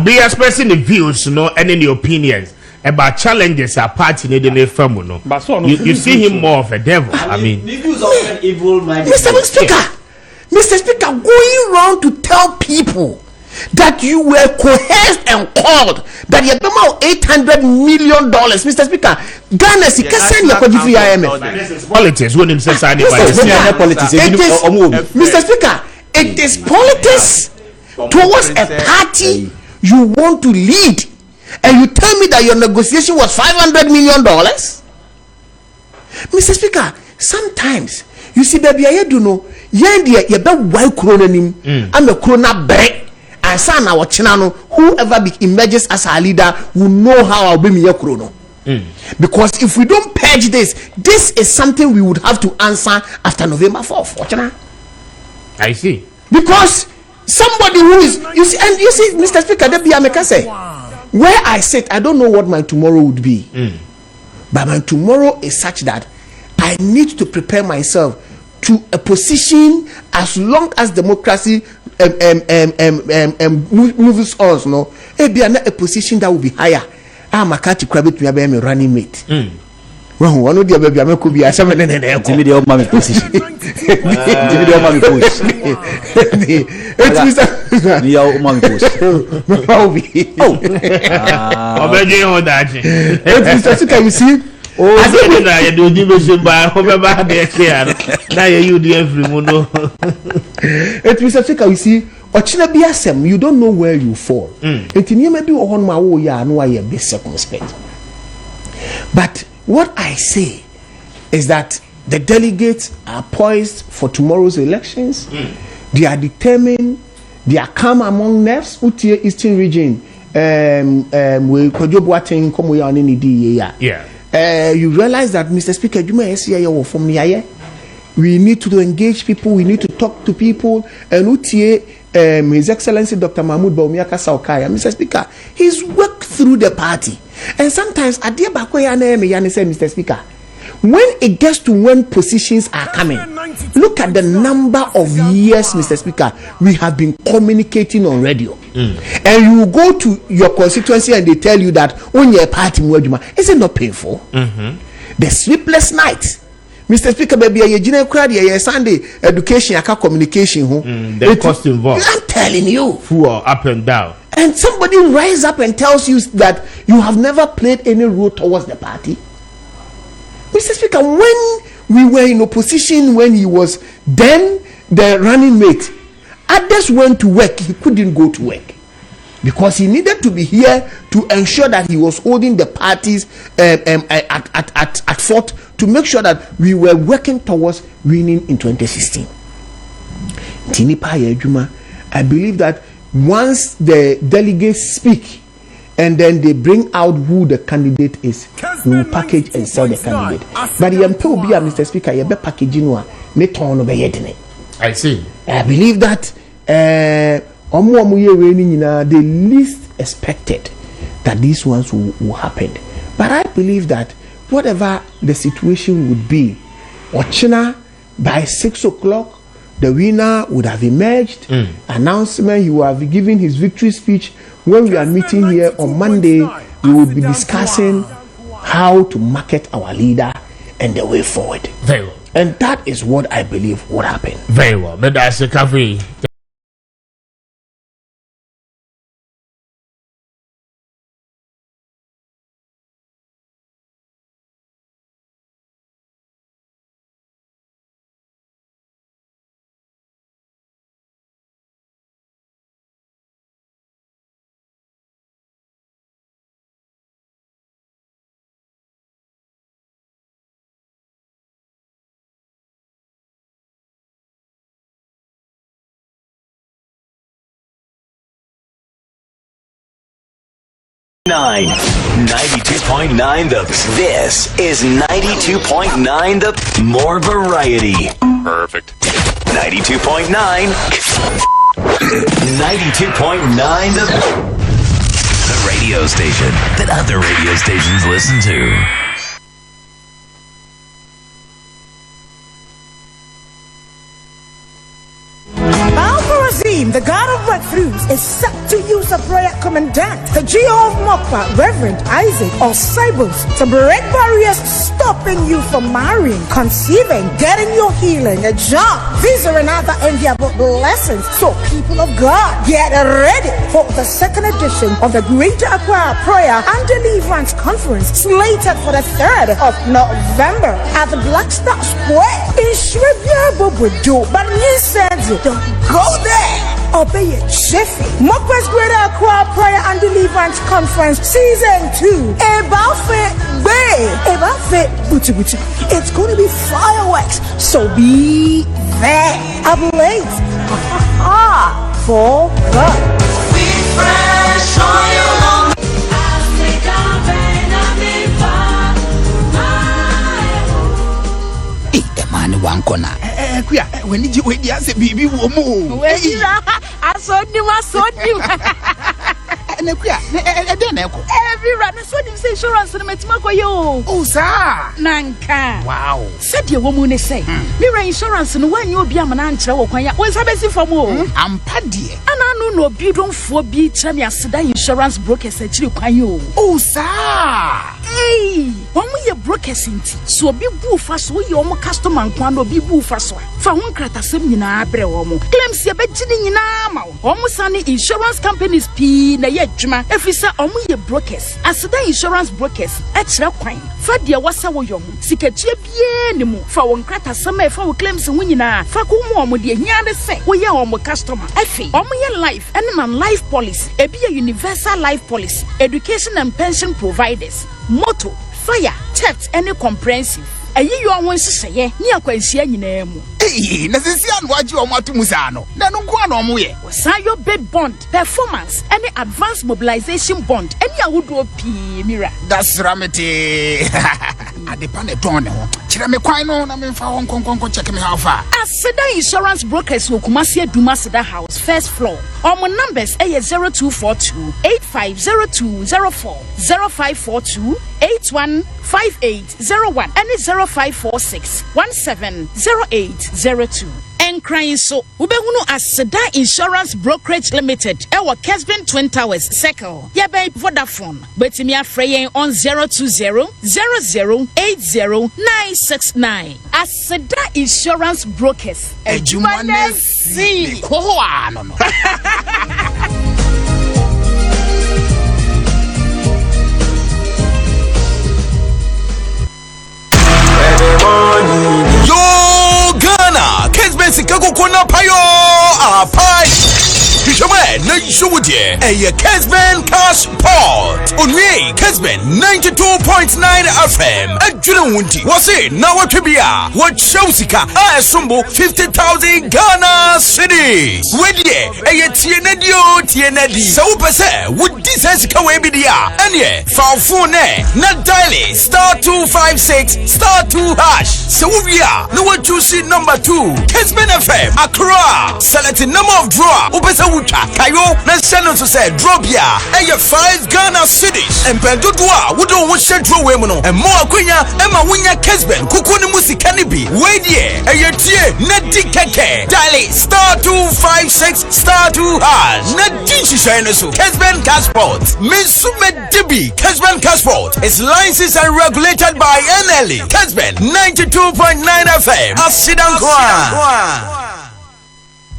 Be expressing the views, and any opinions about challenges our party need in family. No, you see him more of a devil. I mean, Mr. Speaker, going around to tell people that you were coerced and called that you about $800 million, Mr. Speaker. Ghana si kesen ya kwa IMF. This is politics. When him says Mr. Speaker, it is politics towards a party you want to lead, and you tell me that your negotiation was $500 million. Mr. Speaker, sometimes you see, baby, I do know. Yendi ye be why corona nim. I'm a corona break. And son our chinano, whoever emerges as our leader will know how I'll be me corona. Because if we don't purge this is something we would have to answer after November 4th. I see. Because somebody who is you see, Mr. Speaker, that be America say where I sit, I don't know what my tomorrow would be. But my tomorrow is such that I need to prepare myself to a position as long as democracy moves on. No, it be a position that will be higher. I'm a catch credit me a running mate. Well, one of the baby I'm could be a 7 and a half mommy position. You see. I think that you do division by whoever they care. Now you do every mono. It Mr. Speaker, you see, Ochina Biasem, you don't know where you fall. It may be on my way, no, I be circumspect. But what I say is that the delegates are poised for tomorrow's elections. They are determined, they are calm among nerves. Utie Eastern region, we could do what in come we on any day. Yeah. You realize that, Mr. Speaker, you may see from the we need to engage people, we need to talk to people, and His Excellency Dr. Mahmoud Bawumia Saukaya, Mr. Speaker, he's worked through the party. And sometimes, Mr. Speaker, when it gets to when positions are coming, look at the number of years, Mr. Speaker, we have been communicating on radio. And you go to your constituency and they tell you that when you're a party, is it not painful? The sleepless night. Mr. Speaker, baby, a Sunday education, communication. The cost involved. I'm telling you. Full up and down. And somebody rise up and tells you that you have never played any role towards the party. Mr. Speaker, when we were in opposition, when he was then the running mate, others went to work. He couldn't go to work because he needed to be here to ensure that he was holding the parties at fort to make sure that we were working towards winning in 2016. I believe that once the delegates speak and then they bring out who the candidate is, we will package and sell the candidate. But the MPO, Mr. Speaker, you be packaging one. I see. I believe that the least expected that these ones will happen. But I believe that whatever the situation would be, Ochina by 6 o'clock, the winner would have emerged. Announcement, he will have given his victory speech. When we are meeting here on Monday, we will be discussing how to market our leader and the way forward. Very well. And that is what I believe would happen. Very well. But that's a coffee. Nine. 92.9 This is 92.9 the more variety. Perfect. 92.9. 92.9 the radio station that other radio stations listen to. team, the God of breakthroughs, is set to use the prayer commandant, the GO of Mokpa, Reverend Isaac Osibos, to break barriers stopping you from marrying, conceiving, getting your healing, a job, visa, and other enviable blessings. So, people of God, get ready for the second edition of the Greater Accra Prayer and Deliverance Conference, slated for the 3rd of November at the Black Star Square in Shreveport. But you said don't go there. Obey it, Jiffy. Mokpa's Greater Accra Prayer and Deliverance Conference Season 2. It's going to be fireworks, so be there. Ablaze. For God. Fresh oil on one corner. When did you wait? Yes, baby, woman. I saw you. And every runner saw this insurance and Metimako. Oh, sir. Nanka. Wow. Said your woman say, Mirror insurance and when you'll be a man answer or what's happening for more. I'm paddy. And I know no beautiful for beach and your insurance brokers at you. Oh, sir. Hey, when we are brokers in tea, so be boo fast, we your customer and quando be boo fast. For one crata seminar, brewomo, claims your bedging in armor, almost any insurance companies P. na yejuma efisa omu ye brokers aseda insurance brokers etchira kwan fa dia wasa wo yom sikatie bie ne mu fa won krata sama fa wo claims hu nyina fa ko mu omu de hia de se wo ye omu customer efi omu ye life and non-life policy ebi ye universal life policy education and pension providers motor fire theft any comprehensive ayi yo won hyehyeye ni akwanhia nyina mu na sisi anu aji o matu musano na no kwa no mo ye wasayo bid bond performance any advanced mobilization bond any awodo pi mira that's ramete adepa ne ton ne ho kire me kwan no na me fa won konkonko check me how far aseda insurance brokers wo Kumasi Aduma Seda House first floor our numbers are 0242 850204 0542 815801 and 0546 170802 and crying so ubehunu aseda insurance brokerage limited ewa Kessben Twin Towers Circle yebe Vodafone but me afrayin on 020 0080969 aseda insurance brokers ejumanesi ko ano no Yo Ghana, Kessben Sikago Kona Payo Apai. Fisherman, no Shudie, a Kessben Cash Pot. Only Kessben 92.9 FM. A Junawunti. Was it now what to be? What Shosika? I assemble 50,000 Ghana city. Wedie, a Tienedi. So, Pese, would this has come away? And yeah, phone, not dialing *256 *2#. So we are no one to see number 2. Kessben FM Accra. Select a number of draw. Upesa Wucha Kayo. Na channel to say drop ya. And 5 Ghana cities. And Pendudwa. We don't want to draw women. And more Quenya. Emma Winya Kessben. Kukuni Musikani B. Wait ye. And your tear. Neti Keke. Dialing *256 *2#. Neti Shainasu. Kessben Passport. Misume Dibi. Kessben Passport is licensed and regulated by NLE. Kessben 92.9 FM. Asidan Kwa.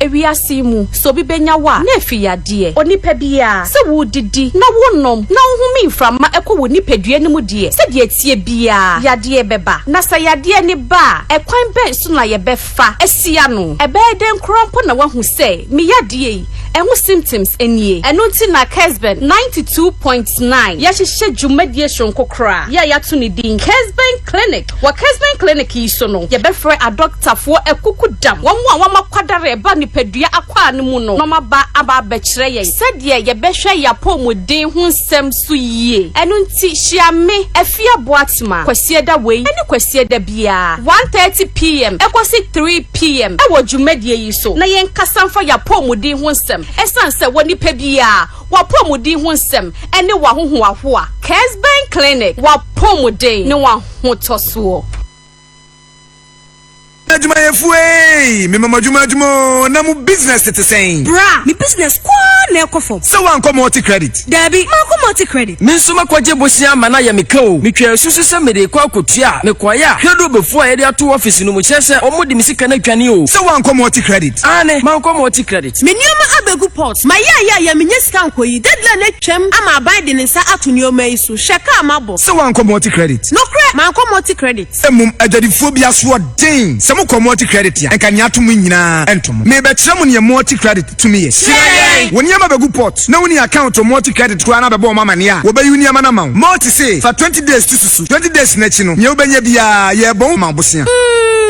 Ewiase mu so bi benya wa na afiyade onipa bia se wo didi na wonom na ohumi mframa ekọ wo nipadua ne mu de se de atie bia yade beba na sa yade ne ba ekwan ben so na ye befa asia no ebe den krompo na wahu se me yade ehu symptoms enie eno nti na Kessben 92.9 ya hyehyɛ dwumadie shonkokra ya to ne din Kessben Clinic wa Kessben Clinic yi so no ye befre a doctor fo ekukudam wo mu a wa makwadare ba nipadua akwa ne mu no no maba aba bekyere ye sɛdeɛ ye behwɛ ya pomodin ho nsɛm so yie eno nti hyiame afia boatima kwasieda wei ene kwasieda bia 1:30 pm ekosi 3 pm ewo dwumadie yi so na yen kasamfa ya pomodin ho nsɛm esan sɛ woni pa bia wa pomodin ho nsɛm ene wa hoho ahoa Kessben Clinic wa pomodin ne wa ho toso Najuma yefue, me mama juma na mu business te saying. Bra, me business kwa na ekofo. So wan come multi credit. Dabi, ma ko multi credit. Me so makwaje bosia mana ya mekao. Me twa susu se me de kwa akotua. Me kwaya, hwedo before ye de ato office no mu chese omudi me sika na twane o. So wan come multi credit. Ane, man come multi credit. Me nioma abegu port. Ma ya me nyesika nkoyi. Deadline na twam ama abide ne nsa ato nioma yi so. Sheka amabo. So wan come multi credit. No credit, man come multi credit. Emum adadifo bia so den. Se mo come multi credit ya. Enka nya to mu nyina entom. Me be tire mu ne multi credit to me yes. Woni ama begu port. Na woni account multi credit kwa na be bo mama ne a. Wo ba uni ama na ma. Multi say for 20 days to susu. 20 days na chi no. Nye obenya bia ye bon ma bosia.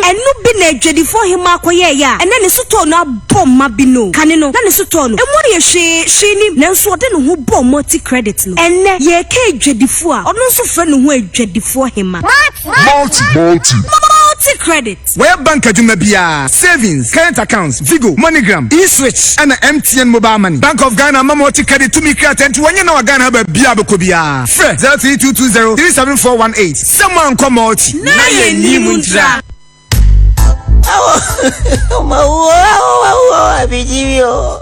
Enu bi na adwadifo hema akoye ya. Ena ne soto na bom ma bi no. Kane no. Na ne soto no. Emu ye hwe ni na nso ode no ho bom multi credit no. Enne ye ka adwadifo a. Ono nso fra no ho adwadifo hema. Multi credit. Where bank adwuma bia, savings, current accounts, Vigo, MoneyGram, eSwitch, and MTN mobile money. Bank of Ghana multi credit to me credit and when you know Ghana have a bia bia. Fre 03220374118. Someone come multi. Na ye ni muntra. Abijibio.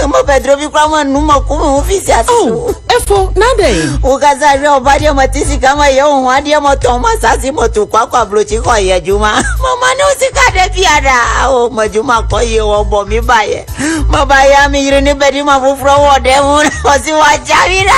Mo Pedro bi kwa manu makumu ofisi asu. Efo nade. Ukaza obadi matisi kama yo hwadi mo Thomas asi mo tu kwa blochi ko ye Juma. Mama no sikade piada. O majuma ko ye obo mi baye. Mabaya mi yire ni bedi ma fufro wode mu. Osi wa jawi la.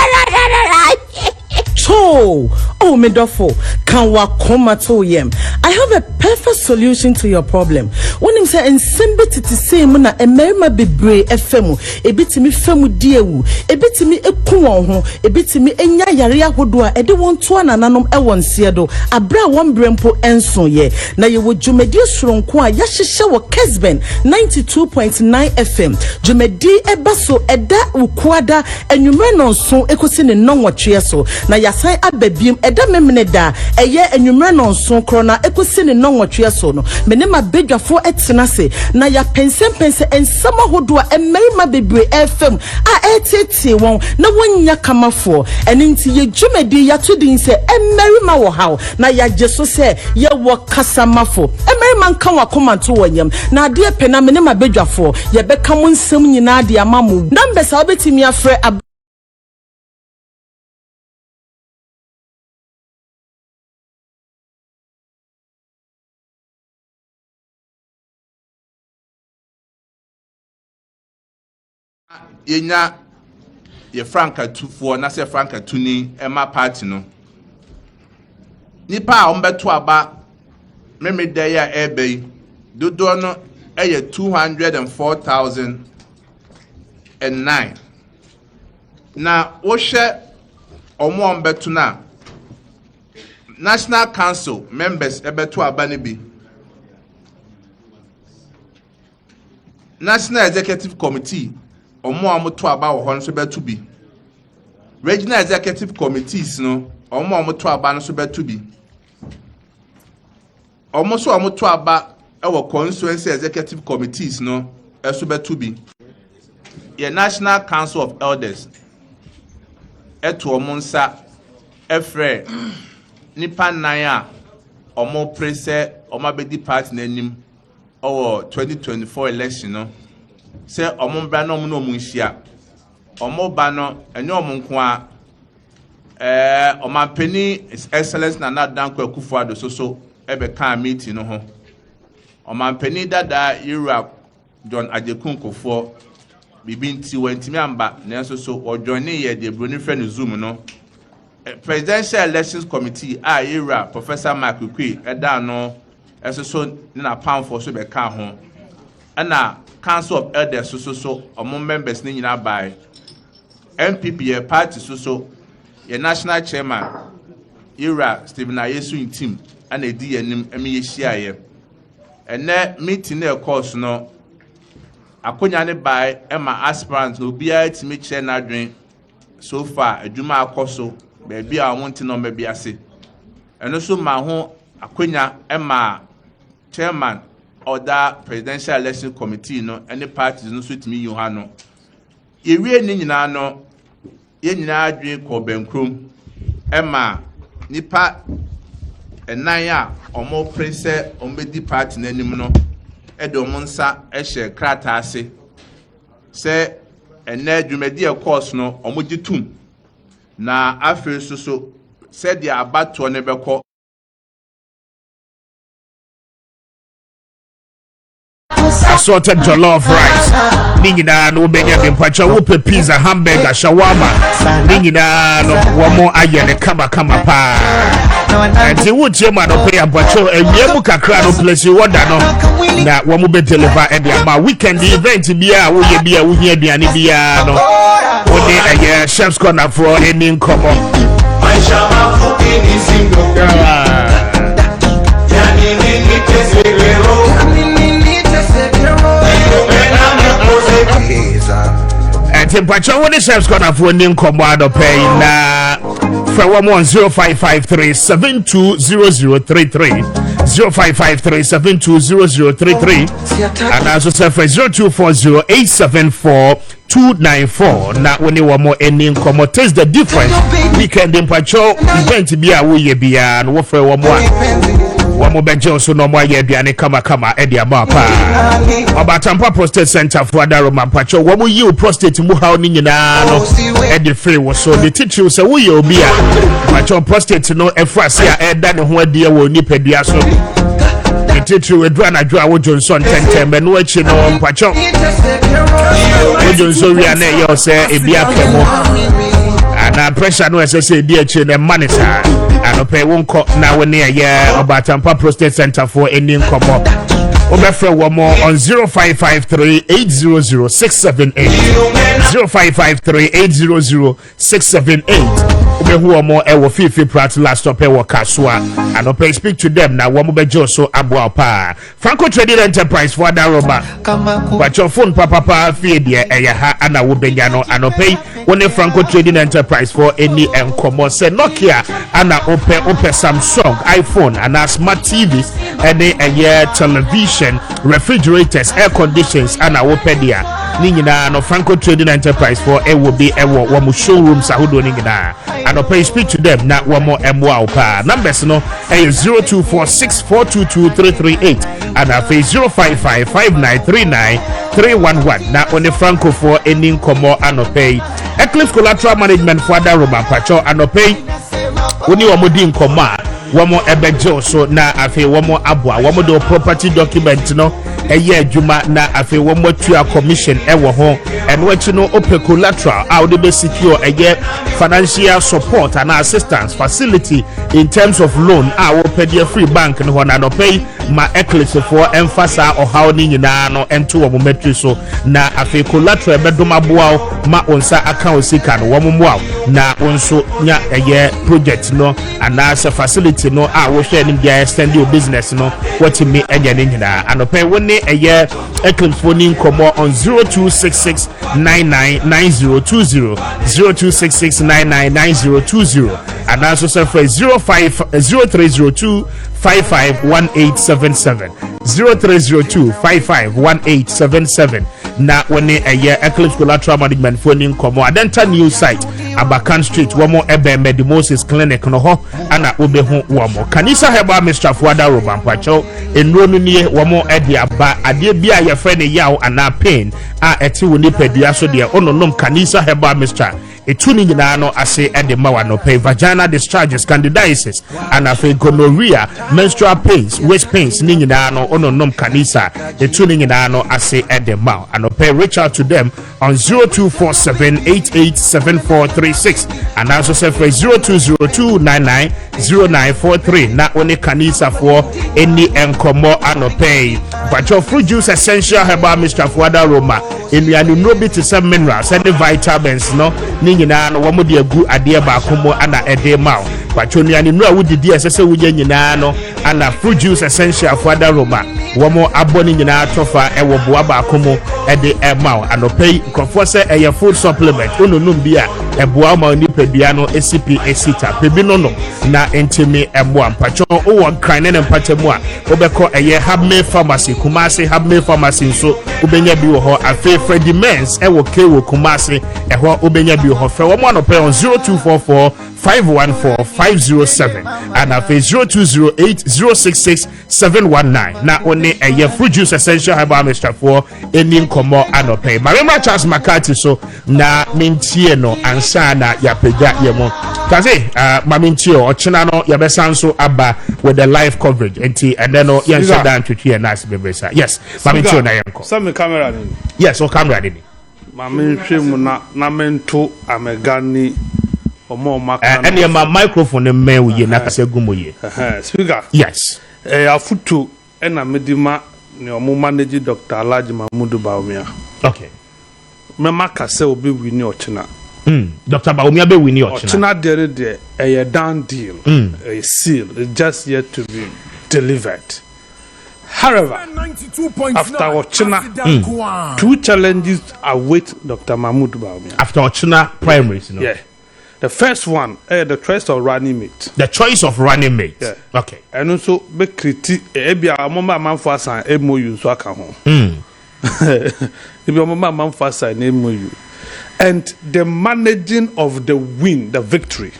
So, oh Medofo, can wa come to yem. I have a perfect solution to your problem. When him say and sembe titi say muna emerima bebre efemu, ebitimi femu diewu, ebitimi eku ho, ebitimi enya yare ahodo a ede won to ananom e won siedo, abra won brempo enso ye. Na ye wo dwumedi soronko a yahyehye wo Kessben 92.9 FM. Dwumedi ebaso eda ukwada enwumre no nso ekosi ne nonwotwe so. Na yasan ababiem eda memne da eye enwumre no nso krona ekosi ne nonwotwe so no. Mene ma bedwafo etena se na ya pense ensama hodo a emerima bebre FM a etete won na wonya kamafo ene nti ye dwumedi ya tudin se emerima wo haw na ya jeso se ye wo kasamafo emerima nka wa komanto wonyam na ade pena mene ma bedwafo ye beka mo nsam nyina ade amamu numbers a obetimi afre yenya ye franka tufo na se franka tuni ema party no nipa a ombeto aba memede ya ebe dodo no eye 204,009 na wo hwe omo ombeto na National Council members ebeto aba ne bi National Executive Committee omo amoto aba wo hon so betu bi Regional Executive Committees no omo amoto aba no so betu bi omo so amoto aba e wo Constituency Executive Committees no so betu bi ye National Council of Elders eto omo nsa efre nipa nan a omo prese omo abedi party nanim owo 2024 election no se omo bra no omo no munhia omo ba no enye omo nko a omo pani His Excellence Nana Danko Akufo-Addo so ebe kan meeting no ho omo pani dada Europe John Ajekunkofo bibi nti wantimi amba na so ojoin ye de broni friend Zoom no Presidential Elections Committee a Europe Professor Maakye Kubi eda no so na pound so be kan ho na Council of Elders so among members ni nyina by MPP party so your national chairman Ira Stephen Ayesu in team and a di enim emi yehia ye ene meeting na course no akonya ne by Emma aspirant no bia timi chair na adwen so far adwuma akoso be bia wonti no me bia se eno so ma ho akonya Emma chairman other Presidential Election Committee no any parties no suit me you ha no yewie ni nyina no ye nyina adwen ko benkrom ema nipa ɛnan a ɔmo pese ɔmbedi party n'anim no ɛde ɔmo nsa ɛhyɛ krataa ase sɛ ɛnɛ dwumadi course no ɔmo gitum na afei so sɛ de abato ne bɛkɔ assorted jollof rice ningina no benya de mpacha wo pe pizza hamburger shawarma ningina no wo mo ayene kama pa enti wo tie ma no pe abacho ewie mu kakra no place wo da no na wo mo be deliver e dia ma weekend event bia wo ye bia wo hia aduane bia no wo de aye chef's corner for any nkomo Temperature when the chef's gonna for name command pay na for 05553 720033 0553 720033 and also say for 0240 874 294 na when you want more any come taste the difference weekend temperature event be a we be and what for one more benjo so no more ye biane kama edi amapa obatampa prostate center for adaro mampacho wo mu yi prostate mu haw ni nyina no edi free wo so the teach you say wo ye obi a macho prostate no efrase a eda ne ho ade wo nipadua so the teach you edru anadwo a wo Johnson tentembe no achi no mpacho wo Johnson wi ana ye o say ebi apemo ana pressure no say di achi ne manisa anope wonko na woni aye obatampa prostate center for any nkomo obefre wo mo on 0553 800 678 0553 800 678 obehu wo mo e wo fifi prat last stop e wo kaswa anope speak to them na wo mo bejo so aboa pa Franco Trading Enterprise for Daroma but your phone papa fie de e ha ana wo benya no anope woni Franco Trading Enterprise for any nkomo se Nokia ana ope Samsung iPhone and smart TVs any a television refrigerators air conditions and Wopedia Nina no Franco Trading Enterprise for it will be a one showrooms ahodo nina and pay speak to them not one more pa numbers no 0246422338 and a face 0555939 now on the Franco for any nkomo and pay Eclipse Collateral Management for Daroma Pacho and pay when you are modin koma wamo ebejo so na afi wamo abwa wamo do property document no eye adwuma na afi wamo tua commission ewo ho eno achi no ope collateral how they be secure eye financial support and assistance facility in terms of loan our pay free bank no na no pay ma Eclipse for emphasize or how ni nyina no ento wo metri so na afi collateral bedoma boa ma onsa account sika no wamo moa na onso nya eye project no and as a facility no we share nim dia extend your business no what me enya nyina anope woni eye Eclipse phone komo on 0266999020 0266999020 and also say for 0302 551877 0302 551877 na woni eye Eclipse Collateral Management phone komo adenta new site Abakan Street womo ebe Medimosis Clinic no ho ana obehu womo kanisa heba Mr. Fuada Robampacho enro no nie womo ede aba ade bia ye fe ne yaw ana pain a eti woni padua so de ononom kanisa heba Mr. etuni nyina no ase ede mawa no pay vaginal discharges candidiasis and afi gonorrhea menstrual pains waist pains ni nyina no ononom kanisa etuni nyina no ase ede mawa and pay reach out to them on 0247887436 and also say for 0202990943 na only kanisa for any enkomo and pay but your fruit juice essential herbal Mr. Fuada Roma in the no bit to some minerals and vitamins no nyina no wo de agu ade ba komo ana ede maw patwoni ani no a wudi di esese wuje nyina no ana fruit juice essential Fuada Roma wo mo aboni nyina tofa ewo boa ba komo ede maw anopei kofo se eye food supplement ononum bia eboa ma ni pedua no SCP esita pebi no na entimi eboa mpacho o kran ne mpatemu a obeko eye Habme Pharmacy Kumasi Habme Pharmacy so ubenya bi wo ho afi afei Freddie Mens e wo Kewo Kumasi ehwo obenya bi ho fe wo mo no pay on 0244 514 507 and afei 0208 066 719 na oni eye fruit juice essential herbal mixture for any nkomo anopay Marima Charles McCarthy so na mentie no ansa na yapega yemo kaze mamintie o china no yabesa nso aba with the live coverage and then no yen shut down to here nice bebresa yes mamintie na yenko some camera ni yes o camera ni mamintie mu na mento amegani omo maka and my microphone me we na kase gumoye speaker yes afuto na medima ne omo manage Dr. Alhaji Mahmoud Bawumia okay me maka se obi wini ochina Dr. Bawumia be wini ochina there a done deal a seal it's just yet to be delivered. However, after Ochina, two challenges await Dr. Mahmoud Bawumia. After Ochina primaries, no? Yeah. The first one, the choice of running mate. The choice of running mate. Yeah. Okay. And also, be critique. Ebi a mama man for sign MOU so aka ho. Ebi a mama man for sign MOU. And the managing of the win, the victory.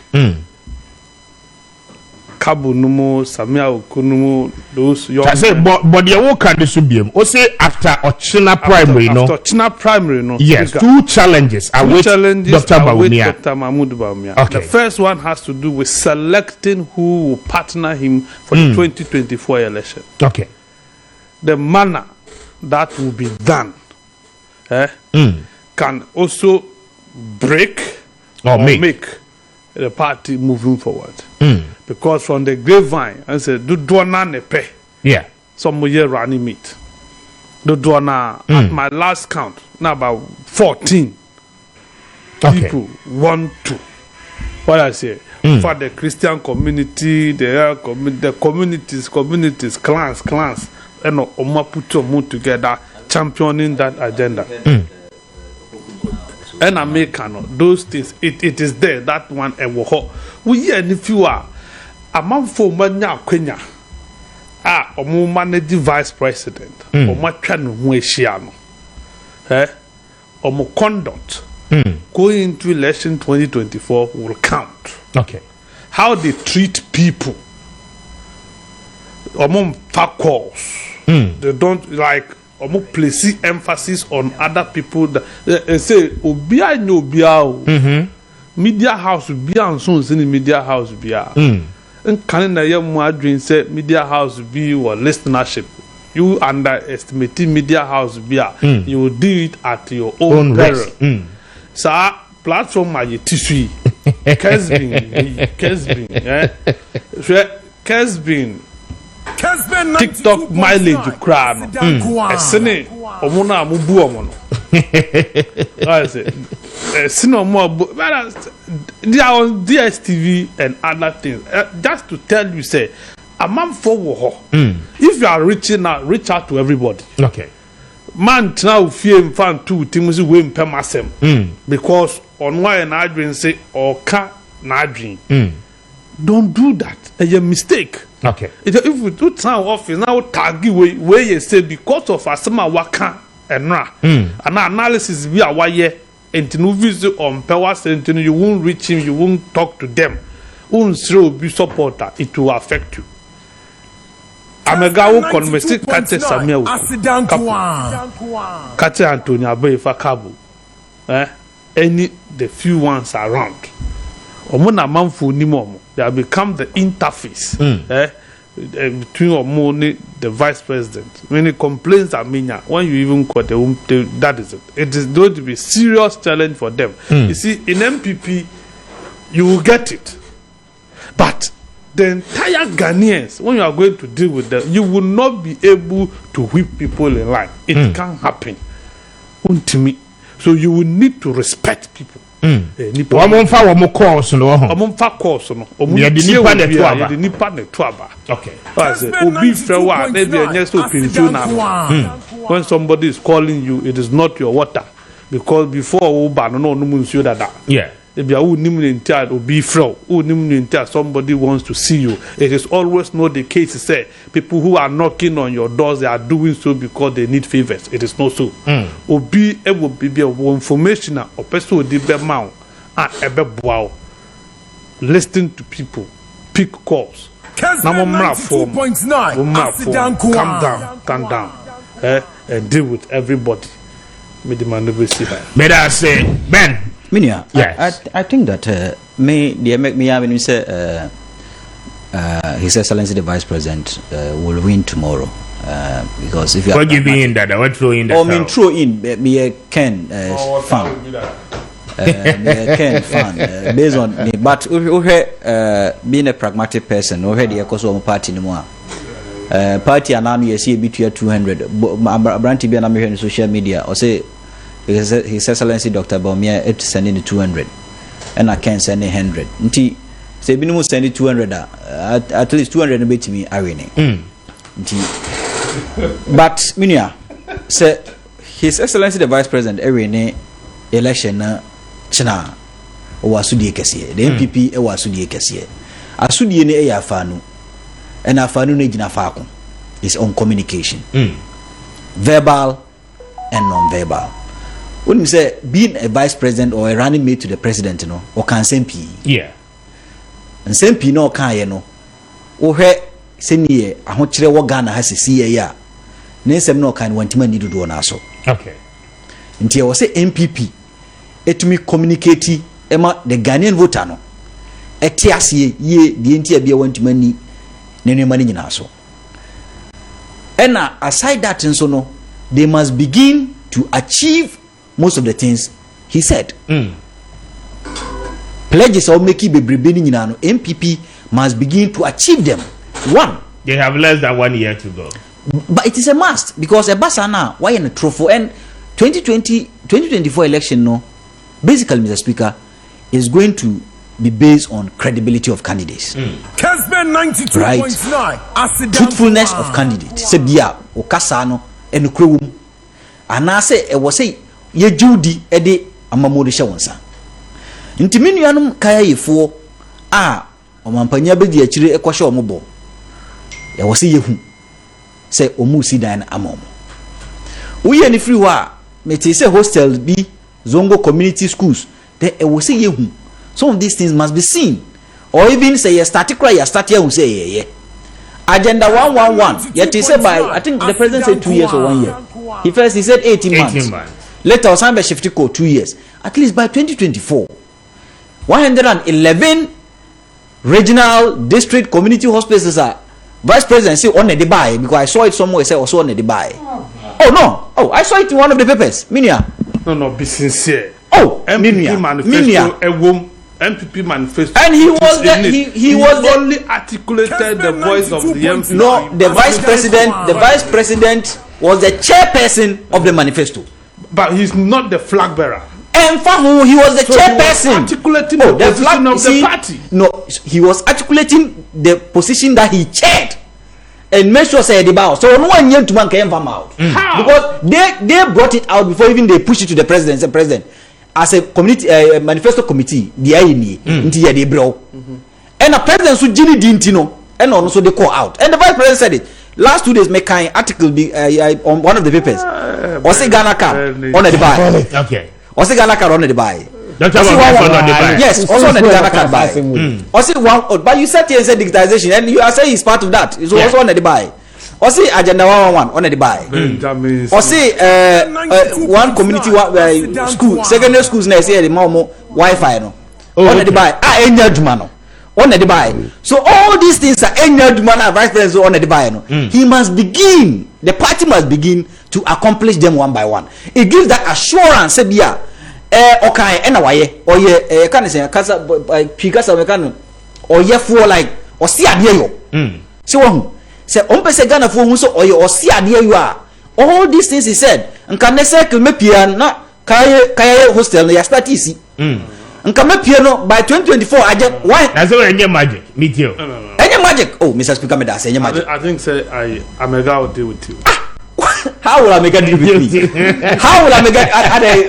Kabu numo, Samia Okunumo, those young. I say, but the work can disubiem. O say after Ochina primary, no. After Ochina primary, no. Yes, two challenges. Dr. Bawumia. Dr. Mahmoud Bawumia. Okay. The first one has to do with selecting who will partner him for the 2024 election. Okay. The manner that will be done, can also break or make the party moving forward. Because from the grapevine, I said, do dwana nepe. Yeah. Some year running meat. Do dwana at my last count, now about 14 people want to. What I say, for the Christian community, the communities, clans, and Oma put your together, championing that agenda. And American, those things, it is there, that one, and we hear if you are a man for Manya Kenya, or more managing vice president, or more channel Mueshiano, or more conduct going into election 2024 will count. Okay. How they treat people, or more fat calls, they don't like. Omo place emphasis on other people that say obia no obia media house bia so in media house bia can na yam adwin say media house be or listenership you underestimate media house bia you will do it at your own peril so platform ma ye tisui Kessben TikTok mileage crown. Esene omuna amubu omono. I say sino more they are on DSTV and other things. Just to tell you say a man for if you are reaching out, reach out to everybody. Okay. Man now fear fan two things we permasem because on why an adwin say or ka na adwin. Don't do that. It's a mistake. Okay. If we do town office now tag where you say because of asema waka and analysis be a why and to visit on power center you won't reach him, you won't talk to them. Won't still be supporter, it will affect you. Amegawo conversation Kate Samuel Kate Antonia Befa Kabu. Any the few ones around. Omuna manfu ni momo. They have become the interface between Omoni, the vice president. When he complains at Minya, when you even call that is it. It is going to be a serious challenge for them. You see, in MPP, you will get it. But the entire Ghanaians, when you are going to deal with them, you will not be able to whip people in line. It can't happen. Ultimately. So you will need to respect people. Wamfa wamo course no ho. Wamfa course no. Ye di nipa netwa Ye di nipa netwa ba. Okay. Obi frewa na dey enye so pinju na. When somebody is calling you, it is not your water because before Uba no nsuo dada. Yeah. If you are will be somebody wants to see you. It is always not the case to say people who are knocking on your doors, they are doing so because they need favors. It is not so. Obi will be information or person will be mount and wow. Listen to people, pick calls. Kessben 92.9. Calm down, and deal with everybody. May the man never see her. May I say, Ben? Minia, yes. I think that make me have when say His Excellency the Vice President will win tomorrow. Because if you what give me in that, what throw in that? Oh, mean throw in me a Ken fan. Ken fan based on me, but being a pragmatic person, already because of party no more. Party and I'm you see between 200. Branty be on social media or say His Excellency Dr. Bawumia it sending the 200 and I can send 100. Nti say minimum send 200 at least 200 be to me arena. But Minia say His Excellency the Vice President arena election na china o asudie kese the MPP e wasudie kese asudie ne e ya fanu and afanu ne gina faako is on communication, verbal and non-verbal. When you say being a vice president or a running mate to the president, you know, or can SMP, yeah, and SMP no can no, or he senior a hochre wo Ghana has a CA, Nesem no can want to need to do na so. Okay, until I say MPP, it me communicate Emma the Ghanaian voter no, etiasie ye the entire be want money. So, and aside that, and so no, they must begin to achieve most of the things he said. Pledges or make it be MPP must begin to achieve them. One, they have less than 1 year to go, but it is a must because a basana why in a trophy and 2024 election no, basically, Mr. Speaker, is going to be based on credibility of candidates. Kessben 92.9. Right. Truthfulness of candidates. Se bia o kasano enu krewum. Anase e wo say ye judi e de amamode hye wonsa. Nti menuanum kaya yefo omampanya bedi akire ekohye omobo. E wo say yehu. Se omu si dan amom. Uye ni free wa meti say hostel bi Zongo community schools. Then e wo say yehu. Some of these things must be seen, or even say you start here and say yeah. Agenda 111. Yet he said by I think the president said 2 years or 1 year. He said 18 months. Later Osambe shifted code 2 years. At least by 2024, 111 regional district community hospitals are vice president say on the buy because I saw it somewhere say also on the buy. Oh no! Oh, I saw it in one of the papers. Minia. No, be sincere. Oh, MPP manifesto. MPP manifesto, and he was he was only articulated the voice of the MPP. No, the vice president was the chairperson of the manifesto, but he's not the flag bearer. And Fahu, he was the chairperson. He was articulating the position of the party. No, he was articulating the position that he chaired. And make sure say the bow. So no one knew to man came from out because they brought it out before even they pushed it to the president. The president. As a community manifesto committee, the INE, into the bro, and the president so Jimmy Dintino, and also they call out, and the vice president said it last 2 days. Make an article on one of the papers, or say Ghana car on the buy, okay, or say Ghana car on the buy. Yes, also on the Ghana car buy, or say one, but you said here said digitization, and you are saying it's part of that. It's also on the buy. Or say agenda 111 on the buy. Or say one community school, secondary schools next year the more Wi-Fi no. On the buy. Enya Dumano. On the buy. So all these things are Enya Dumano vice president on the buy no. He must begin. The party must begin to accomplish them one by one. It gives that assurance. Say bia okay ena waye or ye can say kasa pikasa mekano or ye for like or see adie yo. So say ompese Ghana for so or see adie you are. All these things he said. Nka ne circle me pia na kaya hostel no ya start isi. Nka me pia no by 2024 aje why? That's why any magic. Meet you. Any magic. Oh, Mr. Speaker, me that say any magic. I think say I am a guy will deal with you. How will I make a deal with me? How will I make a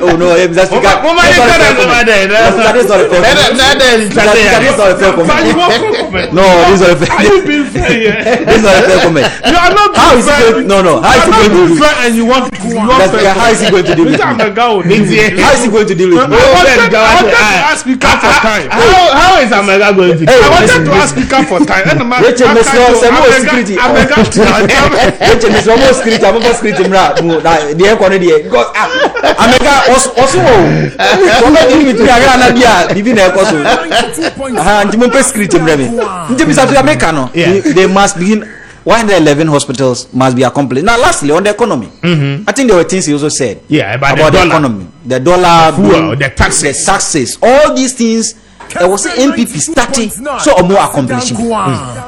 oh no, Mr. Speaker. That is not a fair comment. No, this is not a fair comment. This is not a fair comment. You are not how is it going? No. How is he going to do it? And you want how is he going to deal with me? How is he going to deal with me? I wanted to ask Speaker for time. How is Amega going to deal with me? I wanted to ask Speaker for time. Rachel, security. Rachel, Mr. Almost security. I'm over security. The air quality. Because Amega also. Somebody deal with me. I got an idea. Living air cost. They must begin. 111 hospitals must be accomplished. Now, lastly, on the economy, I think there were things he also said. Yeah, about the economy, the dollar, fuel, the taxes, all these things. There was an MPP starting, so or more accomplishing.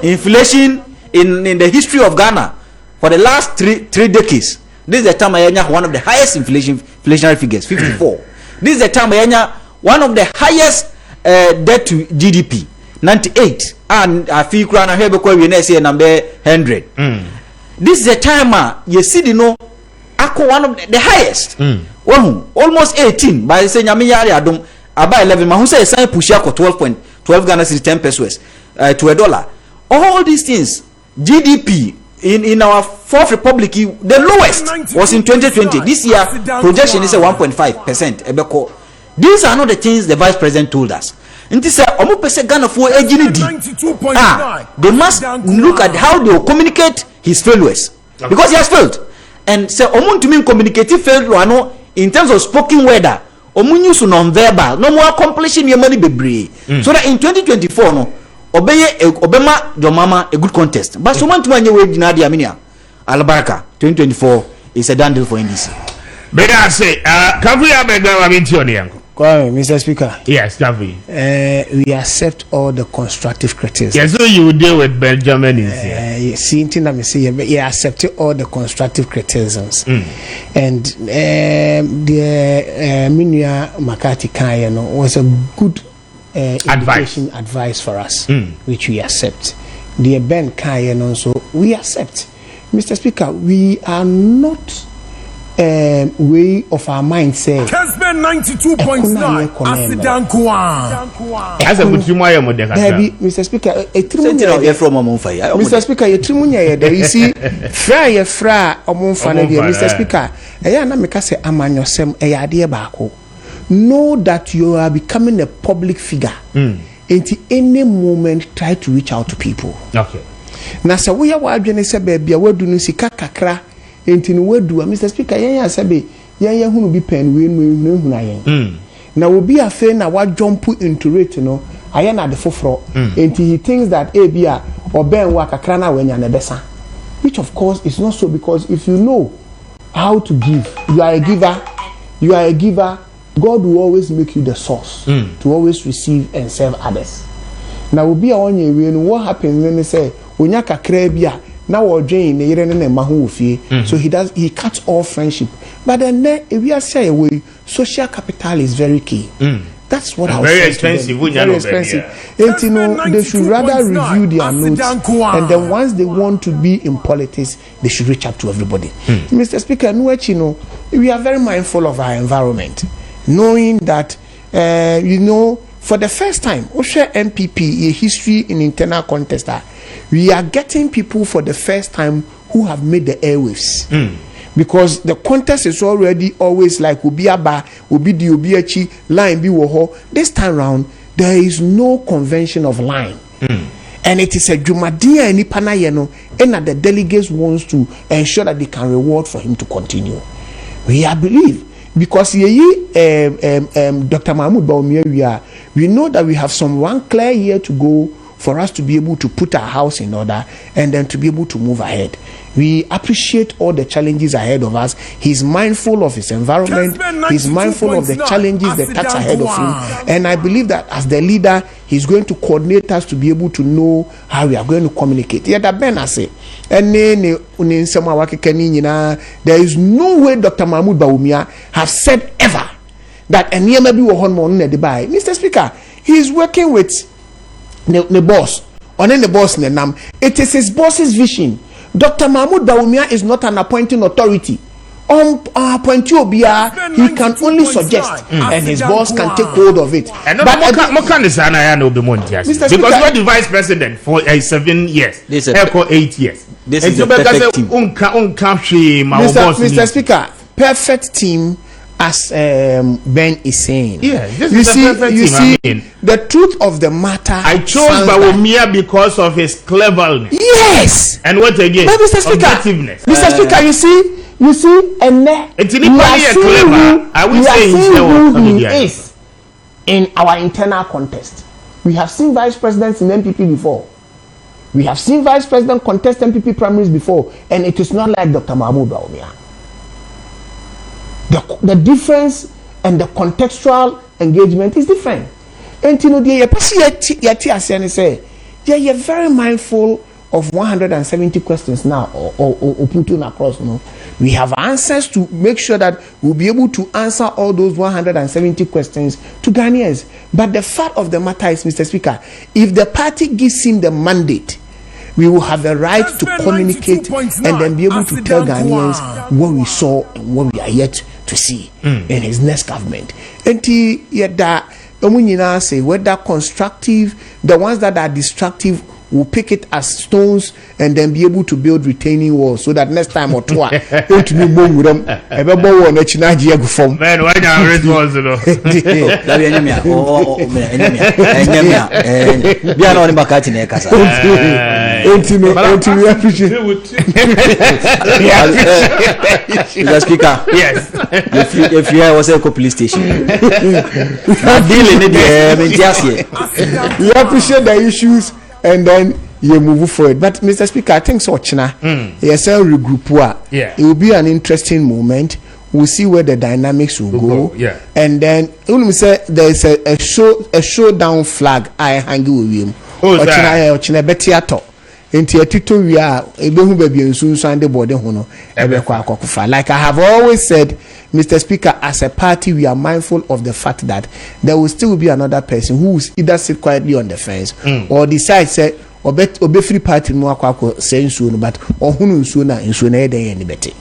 Inflation in the history of Ghana for the last three decades. This is the time I had one of the highest inflationary figures, 54. This is the time I had one of the highest debt to GDP, 98. And I feel crown and here because we say number 100. This is the time you see the no ako one of the highest. Almost 18 by saying Yami Adum about 11 man who say sign push up 12 Ghana cedi 10 pesos to $1. All these things GDP in our fourth republic the lowest was in 2020. This year projection is a 1.5%. These are not the things the vice president told us. And this Ghana for they must look at how they will communicate his failures because he has failed. And say to mean communicative failure in terms of spoken word. Use non-verbal, no more accomplishing your money be so that in 2024 no obema your mama a good contest. But someone to man you wage na dia minia Albaraka 2024 is a done deal for NDC. Better say can we have a Mr. Speaker. Yes, Davi. We accept all the constructive criticism. Yes, so you will deal with Benjamin. See, we accept all the constructive criticisms. And the Minya Makati Kayano was a good advice for us, which we accept. The Ben Kayano, so we accept. Mr. Speaker, we are not way of our mind say Kessben 92.9 Asidan Kwan. As a Mutumaya Modeka. Mr. Speaker, Mr. Speaker, you trimunya there you see fra omonfa Mr. Speaker, eya na meka say amanyosem eya ade baako. Know that you are becoming a public figure. Into any moment try to reach out to people. Okay. Na say we ya wadwene say bia wadu no sika kakra enti no wadu Mr. Speaker yen asabe yen hunu bi pen we no hunu ayen na obi afa na wa jump into it no ayen na de foforo enti he thinks that bia oben wa kakra na wanya na besa, which of course is not so, because if you know how to give, you are a giver, God will always make you the source to always receive and serve others. Now obi a onye we no what happens when they say onya kakra bia now or Jane so he cuts off friendship. But then we are say away social capital is very key. That's what I was very expensive. Very expensive. And you know they should rather review their notes, and then once they want to be in politics, they should reach out to everybody. Mr. Speaker, we are very mindful of our environment, knowing that for the first time, Osha MPP a history in internal contest. We are getting people for the first time who have made the airwaves. Because the contest is already always like Ubiaba, Ubidi Ubiachi, line be woho. This time round, there is no convention of line. And it is a Jumadia and Ipanayeno, and that the delegates wants to ensure that they can reward for him to continue. We believe. Because Dr. Mahmoud Baumia, we know that we have some one clear year to go for us to be able to put our house in order and then to be able to move ahead. We appreciate all the challenges ahead of us. He's mindful of his environment. He's mindful of the challenges that touch ahead of him. And I believe that as the leader, he's going to coordinate us to be able to know how we are going to communicate. There is no way Dr. Mahmoud Baumia has said ever that Mr. Speaker, he's working with the boss. It is his boss's vision. Dr. Mahmoud Baumia is not an appointing authority. appointee obia, he can only suggest, and his boss can take hold of it. And because what the vice president for 7 years, 8 years. This is the perfect team. Mr. Speaker, perfect team, as Ben is saying. Yeah, this is the perfect team. The truth of the matter. I chose Bawumia because of his cleverness. Yes. And what again? But Mr. Speaker, you see, and we are seeing who he is in our internal contest. We have seen vice presidents in MPP before. We have seen vice president contest MPP primaries before, and it is not like Dr. Mahmoud Bawumia. The difference and the contextual engagement is different. And you know, you're very mindful of 170 questions now, or putting across. We have answers to make sure that we'll be able to answer all those 170 questions to Ghanaians. But the fact of the matter is, Mr. Speaker, if the party gives him the mandate, we will have the right to communicate and then be able to tell Ghanaians what we saw and what we are yet to see in his next government. And say whether constructive, the ones that are destructive will pick it as stones and then be able to build retaining walls so that next time or two man, why not responsible? Speaker, yes. If you was a police station, we appreciate the issues and then you move forward. But Mr. Speaker, I think so China yes, regroup. It will be an interesting moment. We'll see where the dynamics will go. Yeah. And then when we say there is a showdown flag I hang with him. China betiato. We are like I have always said, Mr. Speaker, as a party, we are mindful of the fact that there will still be another person who will either sit quietly on the fence or decide say or be free party no say soon, but or who sooner in sooner any better.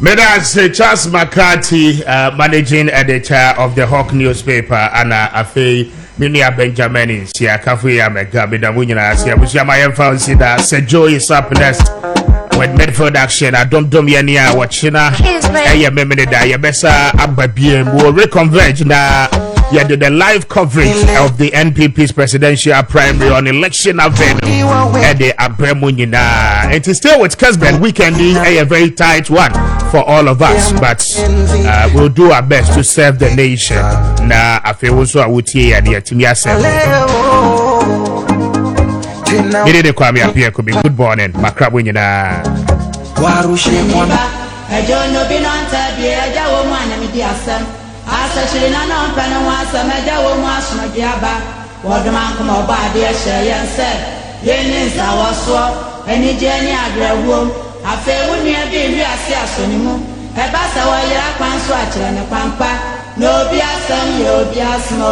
Medas Charles McCarthy, managing editor of the Hawk newspaper, and Afe Minia Benjamin in Siakafuya Megabida Munina Siabusia Fancy that Sir Joy is up next with Medford Action. I don't yania watchina. Aya Memenida, Yabesa Ababiem will reconverge now. Yeah, the live coverage of the NPP's presidential primary on election avenue at the Abremunina. It is still with Kessben weekend, a very tight one for all of us, but we'll do our best to serve the nation. Na afe also awutie ya dia timi asem. Mire Kwame Appiah Kubi, good morning. Makrabo nyina. Warushe mwana. Ejo no binonta bi eja wo mu anamidi asem. Asashiri na no mpana wasa meja wo mu asuna giaba. Woduma nkoma oba ade ehye yense. Yeni nsa woso eni jeni agrawom. Afe wunua bi wi ase asonimu. Eba sa wo yira kwanso akire ne kwampa. No bi asem yo bi asmo.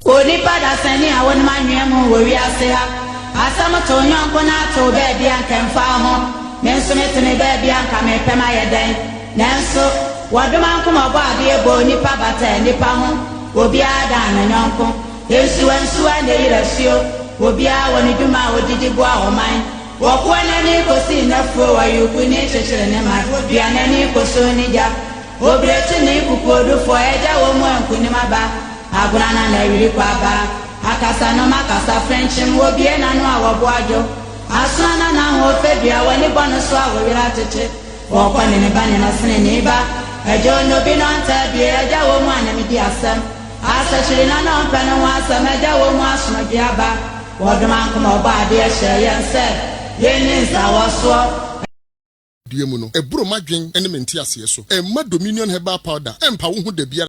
Oni pada sani awon manwemu wo wi ase ha. Asam to nyonko na to be bia nkemfa ho. Nenso metene be bia nka me pema yeden. Nenso waduma nkoma bo ade ebo nipa bata nipa ho. Obi ada na nyonko. Yensu ensu ane yirasio. Obi a woni duma odidi bo a oman. Wokwana ni kosi na fo wa yuku ni chechere ne ma. Bia na ni koso ni ja. Obretu ni kupodu fo eja wo mu enku ni maba. Agurana na yiri kwa ba. Akasa no makasa French wo bie na no awobo ajo. Asana na ho febia woni bono so awira tete. Wokwane ne bane na sene ni ba. Ejo no bi no anta bie eja wo mu anamidi asem. Asa chiri na no mpa no asem eja wo mu asono giaba. Woduma nkoma oba ade ehye yense. Yeni nsa woso Diemu no eburo madwen ene menti ase so. Emma Dominion herbal powder empa wo hu da bia